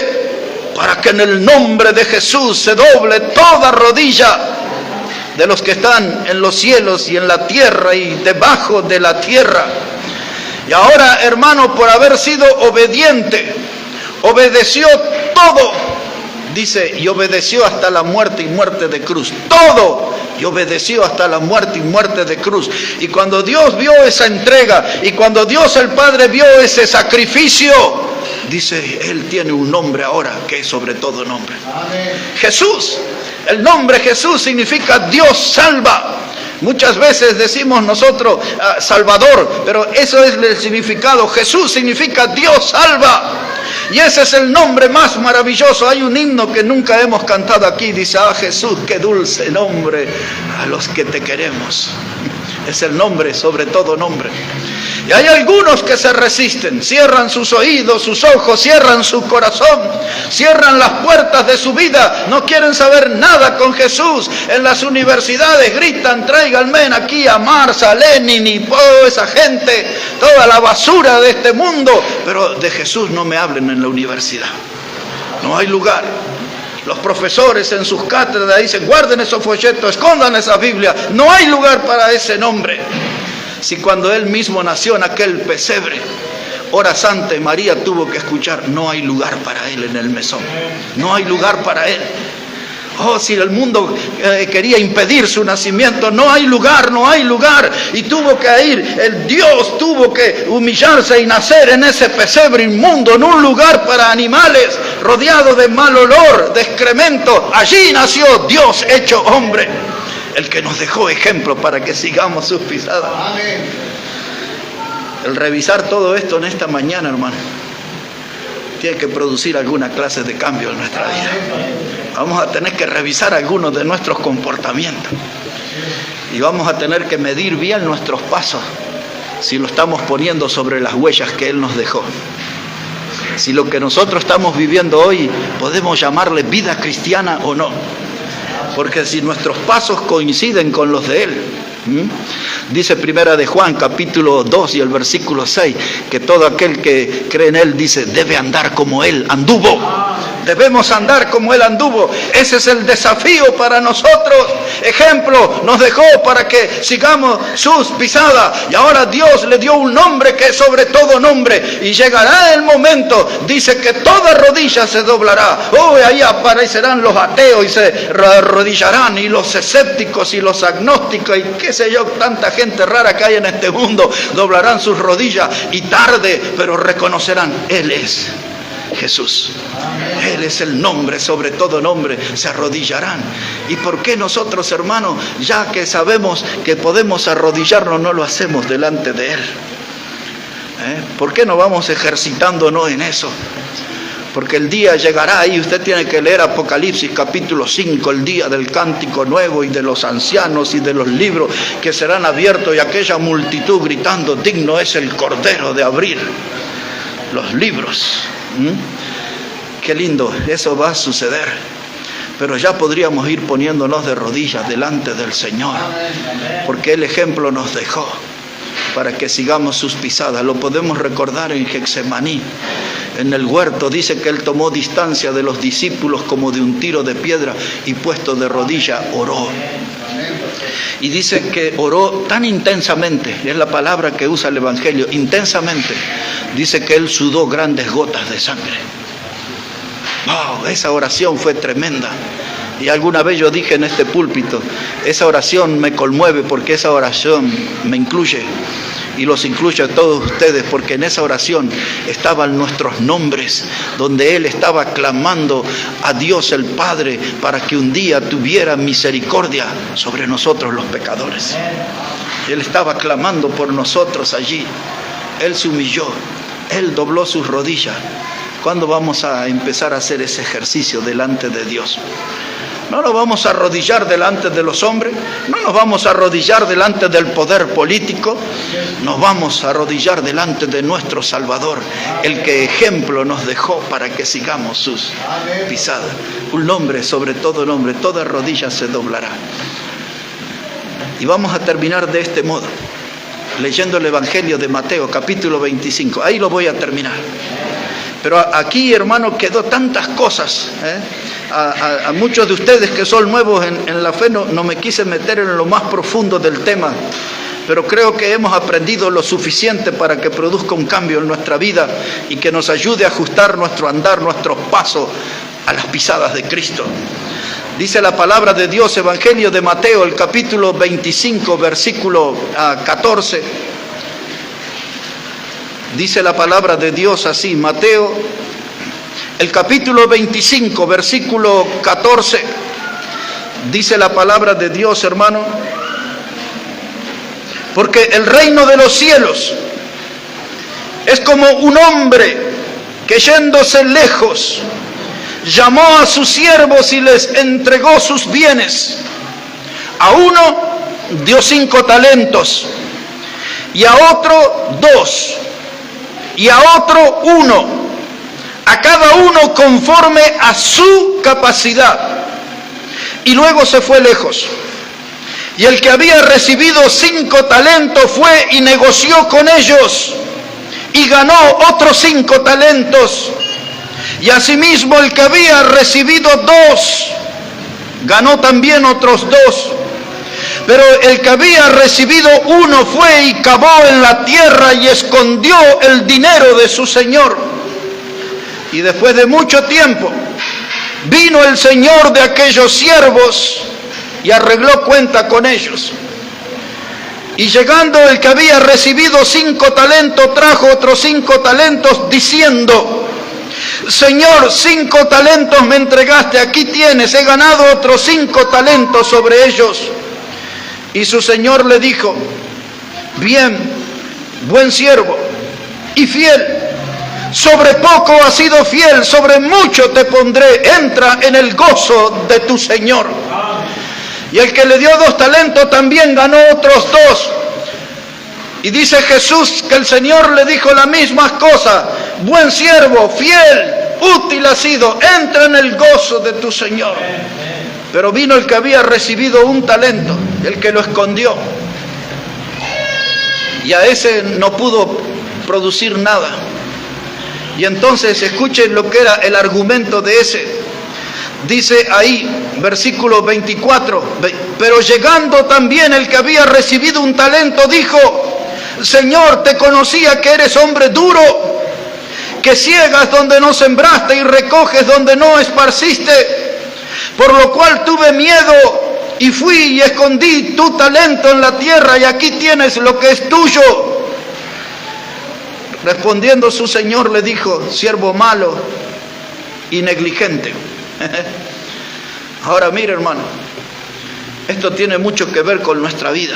para que en el nombre de Jesús se doble toda rodilla de los que están en los cielos y en la tierra y debajo de la tierra. Y ahora, hermano, por haber sido obediente, obedeció todo. Dice, y obedeció hasta la muerte y muerte de cruz. Todo. Y obedeció hasta la muerte y muerte de cruz. Y cuando Dios vio esa entrega, y cuando Dios el Padre vio ese sacrificio, dice, Él tiene un nombre ahora que es sobre todo nombre. Amén. Jesús. El nombre Jesús significa Dios salva. Muchas veces decimos nosotros Salvador, pero eso es el significado. Jesús significa Dios salva. Y ese es el nombre más maravilloso. Hay un himno que nunca hemos cantado aquí. Dice, ah, Jesús, qué dulce nombre a los que te queremos. es el nombre sobre todo nombre. Y hay algunos que se resisten, cierran sus oídos, sus ojos, cierran su corazón, cierran las puertas de su vida, no quieren saber nada con Jesús. En las universidades gritan, tráiganme aquí a Marx, a Lenin y toda esa gente, toda la basura de este mundo, pero de Jesús no me hablen en la universidad. No hay lugar. Los profesores en sus cátedras dicen, guarden esos folletos, escondan esa Biblia. No hay lugar para ese nombre. Si cuando él mismo nació en aquel pesebre, horas antes María tuvo que escuchar, no hay lugar para él en el mesón. No hay lugar para él. Oh, si el mundo quería impedir su nacimiento, no hay lugar, no hay lugar. Y tuvo que ir, el Dios tuvo que humillarse y nacer en ese pesebre inmundo, en un lugar para animales, rodeado de mal olor, de excremento. Allí nació Dios hecho hombre, el que nos dejó ejemplo para que sigamos sus pisadas. Amén. El revisar todo esto en esta mañana, hermano, tiene que producir alguna clase de cambio en nuestra vida. Vamos a tener que revisar algunos de nuestros comportamientos y vamos a tener que medir bien nuestros pasos, si lo estamos poniendo sobre las huellas que Él nos dejó. Si lo que nosotros estamos viviendo hoy podemos llamarle vida cristiana o no. Porque si nuestros pasos coinciden con los de Él, dice Primera de Juan, capítulo 2 y el versículo 6, que todo aquel que cree en Él, dice, debe andar como Él anduvo. Debemos andar como Él anduvo. Ese es el desafío para nosotros. Ejemplo nos dejó para que sigamos sus pisadas. Y ahora Dios le dio un nombre que es sobre todo nombre. Y llegará el momento, dice, que toda rodilla se doblará. Oh, ahí aparecerán los ateos y se arrodillarán. Y los escépticos y los agnósticos y qué sé yo, tanta gente rara que hay en este mundo, doblarán sus rodillas y tarde, pero reconocerán, Él es Jesús. Él es el nombre, sobre todo nombre, se arrodillarán. ¿Y por qué nosotros, hermanos, ya que sabemos que podemos arrodillarnos, no lo hacemos delante de Él? ¿Por qué no vamos ejercitándonos en eso? Porque el día llegará y usted tiene que leer Apocalipsis capítulo 5, el día del cántico nuevo y de los ancianos y de los libros que serán abiertos y aquella multitud gritando, digno es el Cordero de abrir los libros. Qué lindo, eso va a suceder. Pero ya podríamos ir poniéndonos de rodillas delante del Señor, porque el ejemplo nos dejó para que sigamos sus pisadas. Lo podemos recordar en Getsemaní. En el huerto dice que Él tomó distancia de los discípulos como de un tiro de piedra y puesto de rodilla oró. Y dice que oró tan intensamente, es la palabra que usa el Evangelio, intensamente. Dice que Él sudó grandes gotas de sangre. ¡Wow! Esa oración fue tremenda. Y alguna vez yo dije en este púlpito, esa oración me conmueve porque esa oración me incluye. Y los incluye a todos ustedes porque en esa oración estaban nuestros nombres, donde Él estaba clamando a Dios el Padre para que un día tuviera misericordia sobre nosotros los pecadores. Él estaba clamando por nosotros allí. Él se humilló, Él dobló sus rodillas. ¿Cuándo vamos a empezar a hacer ese ejercicio delante de Dios? No nos vamos a arrodillar delante de los hombres, no nos vamos a arrodillar delante del poder político, nos vamos a arrodillar delante de nuestro Salvador, el que ejemplo nos dejó para que sigamos sus pisadas. Un nombre, sobre todo nombre, toda rodilla se doblará. Y vamos a terminar de este modo, leyendo el Evangelio de Mateo, capítulo 25. Ahí lo voy a terminar. Pero aquí, hermano, quedó tantas cosas. A muchos de ustedes que son nuevos en la fe no me quise meter en lo más profundo del tema, pero creo que hemos aprendido lo suficiente para que produzca un cambio en nuestra vida y que nos ayude a ajustar nuestro andar, nuestros pasos a las pisadas de Cristo. Dice la palabra de Dios, Evangelio de Mateo, el capítulo 25, versículo 14. Dice la palabra de Dios así, Mateo, el capítulo 25, versículo 14, dice la palabra de Dios, hermano, porque el reino de los cielos es como un hombre que yéndose lejos, llamó a sus siervos y les entregó sus bienes. A uno dio 5 talentos, y a otro 2, y a otro 1, a cada uno conforme a su capacidad. Y luego se fue lejos. Y el que había recibido 5 talentos fue y negoció con ellos, y ganó otros 5 talentos. Y asimismo el que había recibido 2, ganó también otros 2. Pero el que había recibido 1 fue y cavó en la tierra y escondió el dinero de su señor. Y después de mucho tiempo vino el señor de aquellos siervos y arregló cuenta con ellos. Y llegando el que había recibido 5 talentos, trajo otros 5 talentos, diciendo: Señor, 5 talentos me entregaste, aquí tienes, he ganado otros 5 talentos sobre ellos. Y su señor le dijo: bien, buen siervo y fiel, sobre poco has sido fiel, sobre mucho te pondré, entra en el gozo de tu señor. Y el que le dio 2 talentos también ganó otros 2. Y dice Jesús que el Señor le dijo la misma cosa: buen siervo, fiel, útil has sido, entra en el gozo de tu Señor. Pero vino el que había recibido 1 talento, el que lo escondió. Y a ese no pudo producir nada. Y entonces escuchen lo que era el argumento de ese. Dice ahí, versículo 24, pero llegando también el que había recibido 1 talento, dijo: Señor, te conocía que eres hombre duro, que ciegas donde no sembraste y recoges donde no esparciste, por lo cual tuve miedo y fui y escondí tu talento en la tierra, y aquí tienes lo que es tuyo. Respondiendo su señor le dijo: siervo malo y negligente. Ahora mire, hermano, esto tiene mucho que ver con nuestra vida.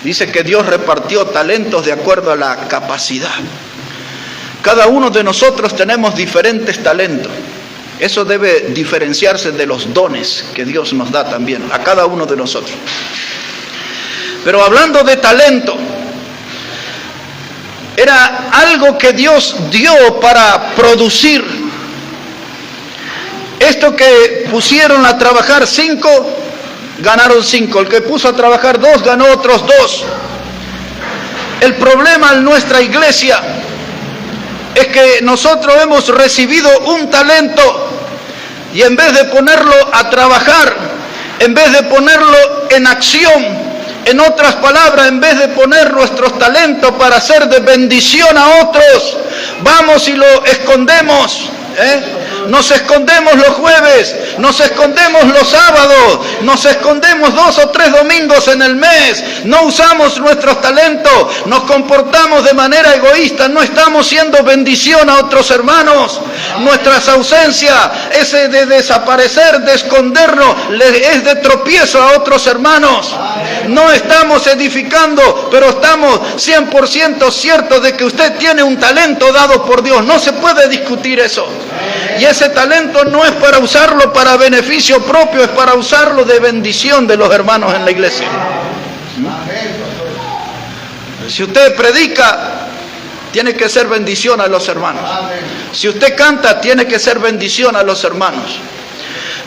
Dice que Dios repartió talentos de acuerdo a la capacidad. Cada uno de nosotros tenemos diferentes talentos. Eso debe diferenciarse de los dones que Dios nos da también a cada uno de nosotros. Pero hablando de talento, era algo que Dios dio para producir. Esto que pusieron a trabajar 5, ganaron 5. El que puso a trabajar 2, ganó otros 2. El problema en nuestra iglesia es que nosotros hemos recibido 1 talento y en vez de ponerlo a trabajar, en vez de ponerlo en acción, en otras palabras, en vez de poner nuestros talentos para ser de bendición a otros, vamos y lo escondemos. Nos escondemos los jueves, nos escondemos los sábados, nos escondemos 2 o 3 domingos en el mes, no usamos nuestros talentos, nos comportamos de manera egoísta, no estamos siendo bendición a otros hermanos. Nuestras ausencias, ese de desaparecer, de escondernos, es de tropiezo a otros hermanos. No estamos edificando, pero estamos 100% ciertos de que usted tiene un talento dado por Dios. No se puede discutir eso. Y ese talento no es para usarlo para beneficio propio, es para usarlo de bendición de los hermanos en la iglesia. Si usted predica, tiene que ser bendición a los hermanos. Si usted canta, tiene que ser bendición a los hermanos.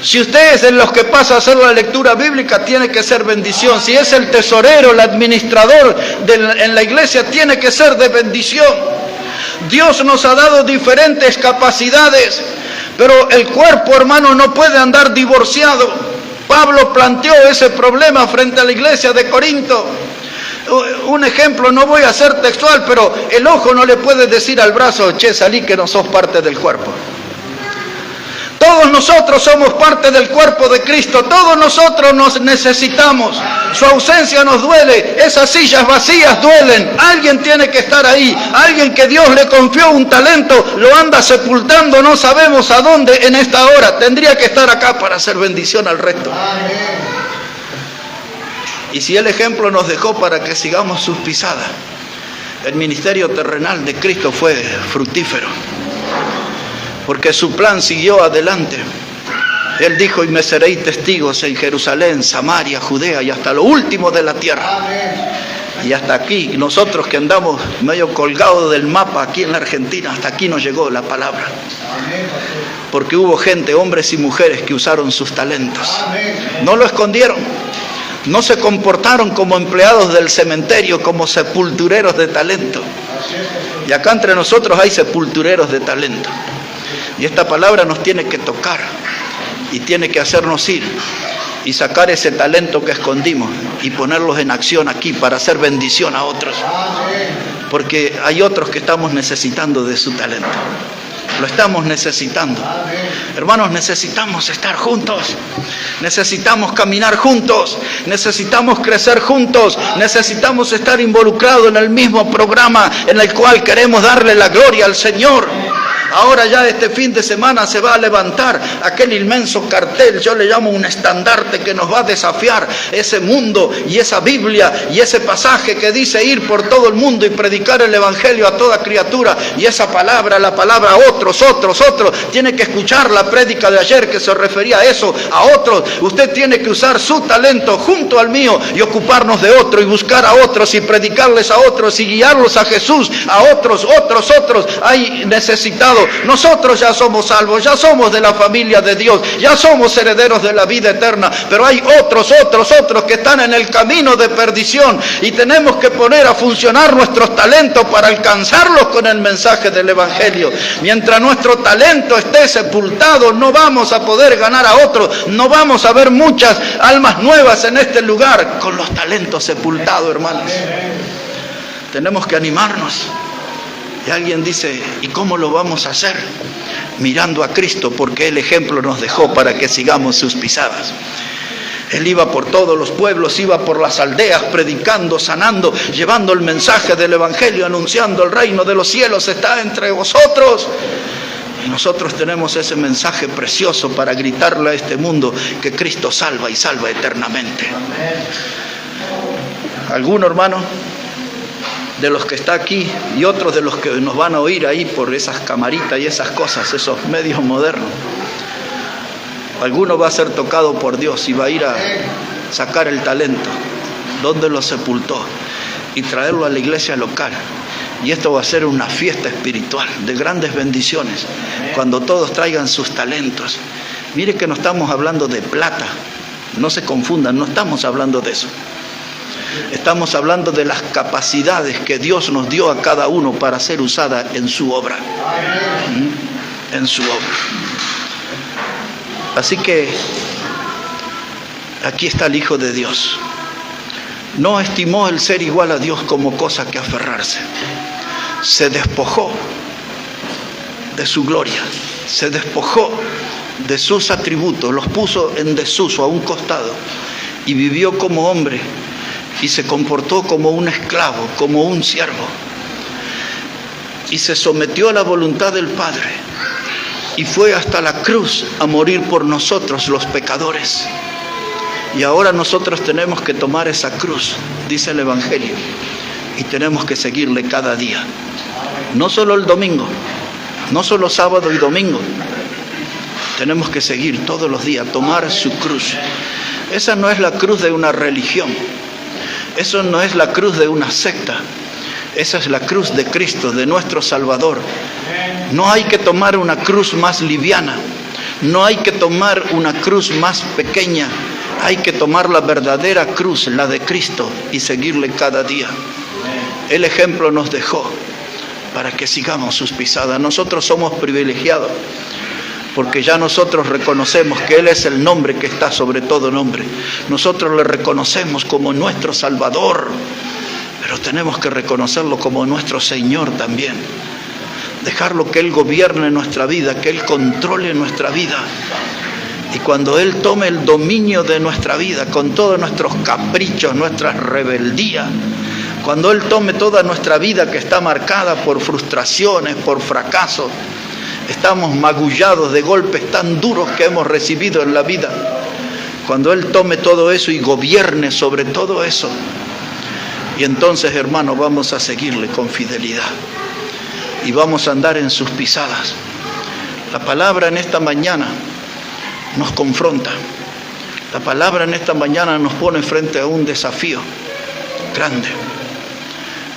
Si usted es de los que pasa a hacer la lectura bíblica, tiene que ser bendición. Si es el tesorero, el administrador en la iglesia, tiene que ser de bendición. Dios nos ha dado diferentes capacidades, pero el cuerpo, hermano, no puede andar divorciado. Pablo planteó ese problema frente a la iglesia de Corinto. Un ejemplo, no voy a ser textual, pero el ojo no le puede decir al brazo: che, salí que no sos parte del cuerpo. Todos nosotros somos parte del cuerpo de Cristo, todos nosotros nos necesitamos. Su ausencia nos duele, esas sillas vacías duelen. Alguien tiene que estar ahí, alguien que Dios le confió un talento, lo anda sepultando, no sabemos a dónde en esta hora. Tendría que estar acá para hacer bendición al resto. Y si el ejemplo nos dejó para que sigamos sus pisadas, el ministerio terrenal de Cristo fue fructífero, porque su plan siguió adelante. Él dijo, y me seréis testigos en Jerusalén, Samaria, Judea y hasta lo último de la tierra. Y hasta aquí, nosotros que andamos medio colgados del mapa aquí en la Argentina, hasta aquí nos llegó la palabra. Porque hubo gente, hombres y mujeres, que usaron sus talentos. No lo escondieron. No se comportaron como empleados del cementerio, como sepultureros de talento. Y acá entre nosotros hay sepultureros de talento. Y esta palabra nos tiene que tocar y tiene que hacernos ir y sacar ese talento que escondimos y ponerlos en acción aquí para hacer bendición a otros. Porque hay otros que estamos necesitando de su talento. Lo estamos necesitando. Hermanos, necesitamos estar juntos. Necesitamos caminar juntos. Necesitamos crecer juntos. Necesitamos estar involucrados en el mismo programa en el cual queremos darle la gloria al Señor. Ahora ya este fin de semana se va a levantar aquel inmenso cartel, yo le llamo un estandarte que nos va a desafiar ese mundo y esa Biblia y ese pasaje que dice ir por todo el mundo y predicar el Evangelio a toda criatura. Y esa palabra, la palabra otros, tiene que escuchar la prédica de ayer que se refería a eso, a otros. Usted tiene que usar su talento junto al mío y ocuparnos de otro y buscar a otros y predicarles a otros y guiarlos a Jesús, a otros. Hay necesitados. Nosotros ya somos salvos, ya somos de la familia de Dios, ya somos herederos de la vida eterna, pero hay otros que están en el camino de perdición y tenemos que poner a funcionar nuestros talentos para alcanzarlos con el mensaje del Evangelio. Mientras nuestro talento esté sepultado, no vamos a poder ganar a otros, no vamos a ver muchas almas nuevas en este lugar con los talentos sepultados, hermanos. Tenemos que animarnos. Y alguien dice, ¿y cómo lo vamos a hacer? Mirando a Cristo, porque el ejemplo nos dejó para que sigamos sus pisadas. Él iba por todos los pueblos, iba por las aldeas, predicando, sanando, llevando el mensaje del Evangelio, anunciando el reino de los cielos está entre vosotros. Y nosotros tenemos ese mensaje precioso para gritarle a este mundo que Cristo salva y salva eternamente. ¿Alguno, hermano, de los que está aquí y otros de los que nos van a oír ahí por esas camaritas y esas cosas, esos medios modernos, alguno va a ser tocado por Dios y va a ir a sacar el talento donde lo sepultó y traerlo a la iglesia local? Y esto va a ser una fiesta espiritual de grandes bendiciones cuando todos traigan sus talentos. Mire que no estamos hablando de plata, no se confundan, no estamos hablando de eso. Estamos hablando de las capacidades que Dios nos dio a cada uno para ser usada en su obra. En su obra. Así que aquí está el Hijo de Dios. No estimó el ser igual a Dios como cosa que aferrarse. Se despojó de su gloria. Se despojó de sus atributos. Los puso en desuso a un costado. Y vivió como hombre. Y se comportó como un esclavo, como un siervo. Y se sometió a la voluntad del Padre. Y fue hasta la cruz a morir por nosotros, los pecadores. Y ahora nosotros tenemos que tomar esa cruz, dice el Evangelio. Y tenemos que seguirle cada día. No solo el domingo, no solo sábado y domingo. Tenemos que seguir todos los días, tomar su cruz. Esa no es la cruz de una religión. Eso no es la cruz de una secta. Esa es la cruz de Cristo, de nuestro Salvador. No hay que tomar una cruz más liviana. No hay que tomar una cruz más pequeña. Hay que tomar la verdadera cruz, la de Cristo, y seguirle cada día. El ejemplo nos dejó para que sigamos sus pisadas. Nosotros somos privilegiados porque ya nosotros reconocemos que Él es el nombre que está sobre todo nombre. Nosotros le reconocemos como nuestro Salvador, pero tenemos que reconocerlo como nuestro Señor también. Dejarlo que Él gobierne nuestra vida, que Él controle nuestra vida. Y cuando Él tome el dominio de nuestra vida, con todos nuestros caprichos, nuestras rebeldías, cuando Él tome toda nuestra vida que está marcada por frustraciones, por fracasos, estamos magullados de golpes tan duros que hemos recibido en la vida. Cuando Él tome todo eso y gobierne sobre todo eso, y entonces, hermano, vamos a seguirle con fidelidad y vamos a andar en sus pisadas. La palabra en esta mañana nos confronta. La palabra en esta mañana nos pone frente a un desafío grande.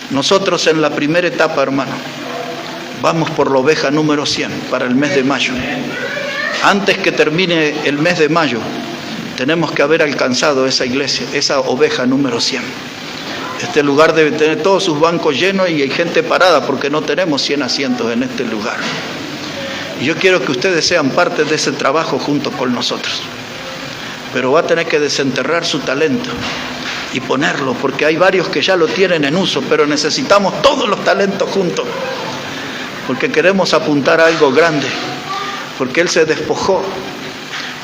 Nosotros en la primera etapa, hermano, vamos por la oveja número 100 para el mes de mayo. Antes que termine el mes de mayo, tenemos que haber alcanzado esa iglesia, esa oveja número 100. Este lugar debe tener todos sus bancos llenos y hay gente parada porque no tenemos 100 asientos en este lugar. Y yo quiero que ustedes sean parte de ese trabajo junto con nosotros. Pero va a tener que desenterrar su talento y ponerlo, porque hay varios que ya lo tienen en uso, pero necesitamos todos los talentos juntos, porque queremos apuntar a algo grande, porque Él se despojó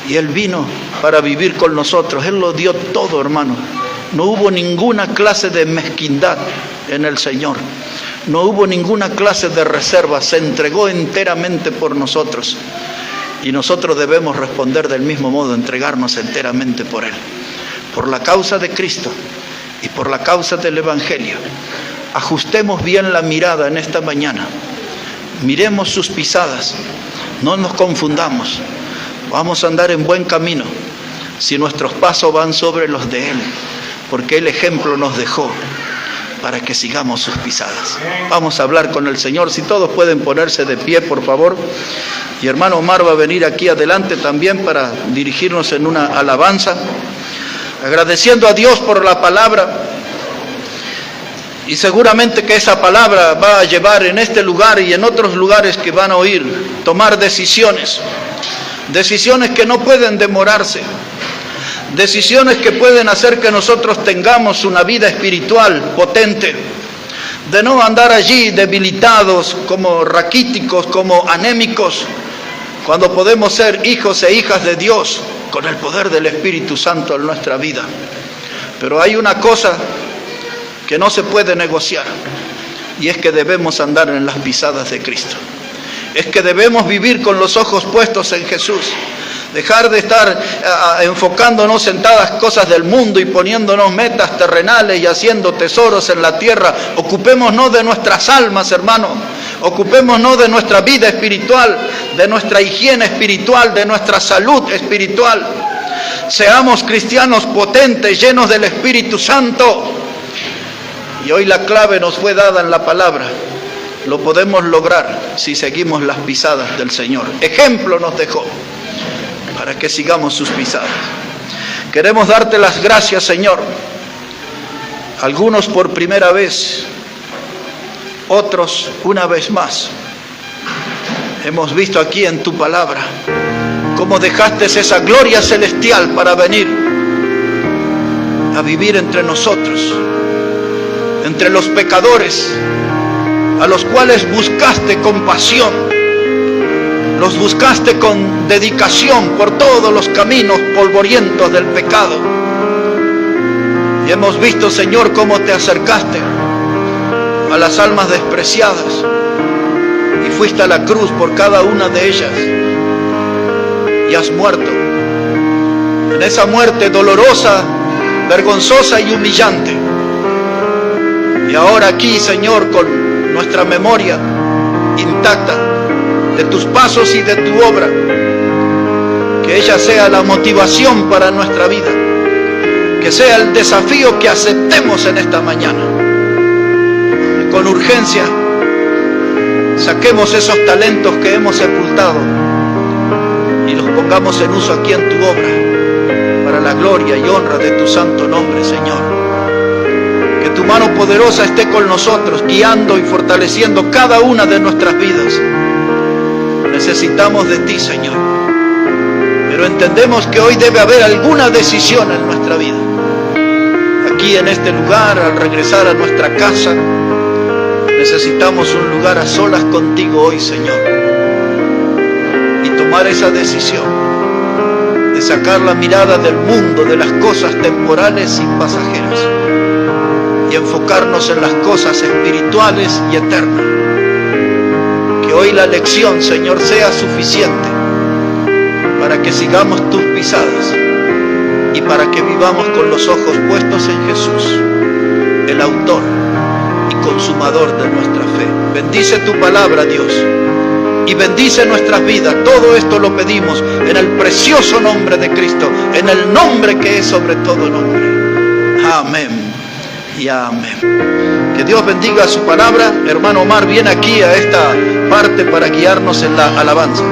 y Él vino para vivir con nosotros. Él lo dio todo, hermano. No hubo ninguna clase de mezquindad en el Señor, no hubo ninguna clase de reserva, se entregó enteramente por nosotros. Y nosotros debemos responder del mismo modo, entregarnos enteramente por Él. Por la causa de Cristo y por la causa del Evangelio. Ajustemos bien la mirada en esta mañana. Miremos sus pisadas. No nos confundamos. Vamos a andar en buen camino si nuestros pasos van sobre los de Él. Porque el ejemplo nos dejó para que sigamos sus pisadas. Vamos a hablar con el Señor. Si todos pueden ponerse de pie, por favor. Y hermano Omar va a venir aquí adelante también para dirigirnos en una alabanza, agradeciendo a Dios por la palabra. Y seguramente que esa palabra va a llevar en este lugar y en otros lugares que van a oír, tomar decisiones que no pueden demorarse, decisiones que pueden hacer que nosotros tengamos una vida espiritual potente, de no andar allí debilitados, como raquíticos, como anémicos, cuando podemos ser hijos e hijas de Dios con el poder del Espíritu Santo en nuestra vida. Pero hay una cosa que no se puede negociar, y es que debemos andar en las pisadas de Cristo. Es que debemos vivir con los ojos puestos en Jesús. Dejar de estar enfocándonos en todas las cosas del mundo y poniéndonos metas terrenales y haciendo tesoros en la tierra. Ocupémonos de nuestras almas, hermano. Ocupémonos de nuestra vida espiritual, de nuestra higiene espiritual, de nuestra salud espiritual. Seamos cristianos potentes, llenos del Espíritu Santo. Y hoy la clave nos fue dada en la palabra. Lo podemos lograr si seguimos las pisadas del Señor. Ejemplo nos dejó para que sigamos sus pisadas. Queremos darte las gracias, Señor. Algunos por primera vez, otros una vez más. Hemos visto aquí en tu palabra cómo dejaste esa gloria celestial para venir a vivir entre nosotros, entre los pecadores, a los cuales buscaste compasión. Los buscaste con dedicación por todos los caminos polvorientos del pecado. Y hemos visto, Señor, cómo te acercaste a las almas despreciadas y fuiste a la cruz por cada una de ellas y has muerto. En esa muerte dolorosa, vergonzosa y humillante. Y ahora aquí, Señor, con nuestra memoria intacta de tus pasos y de tu obra, que ella sea la motivación para nuestra vida, que sea el desafío que aceptemos en esta mañana. Y con urgencia saquemos esos talentos que hemos sepultado y los pongamos en uso aquí en tu obra, para la gloria y honra de tu santo nombre, Señor. Que tu mano poderosa esté con nosotros, guiando y fortaleciendo cada una de nuestras vidas. Necesitamos de ti, Señor, pero entendemos que hoy debe haber alguna decisión en nuestra vida. Aquí en este lugar, al regresar a nuestra casa, necesitamos un lugar a solas contigo hoy, Señor, y tomar esa decisión de sacar la mirada del mundo, de las cosas temporales y pasajeras, y enfocarnos en las cosas espirituales y eternas. Que hoy la lección, Señor, sea suficiente para que sigamos tus pisadas y para que vivamos con los ojos puestos en Jesús, el autor y consumador de nuestra fe. Bendice tu palabra, Dios, y bendice nuestras vidas. Todo esto lo pedimos en el precioso nombre de Cristo, en el nombre que es sobre todo nombre. Amén y amén. Que Dios bendiga su palabra. Hermano Omar viene aquí a esta parte para guiarnos en la alabanza.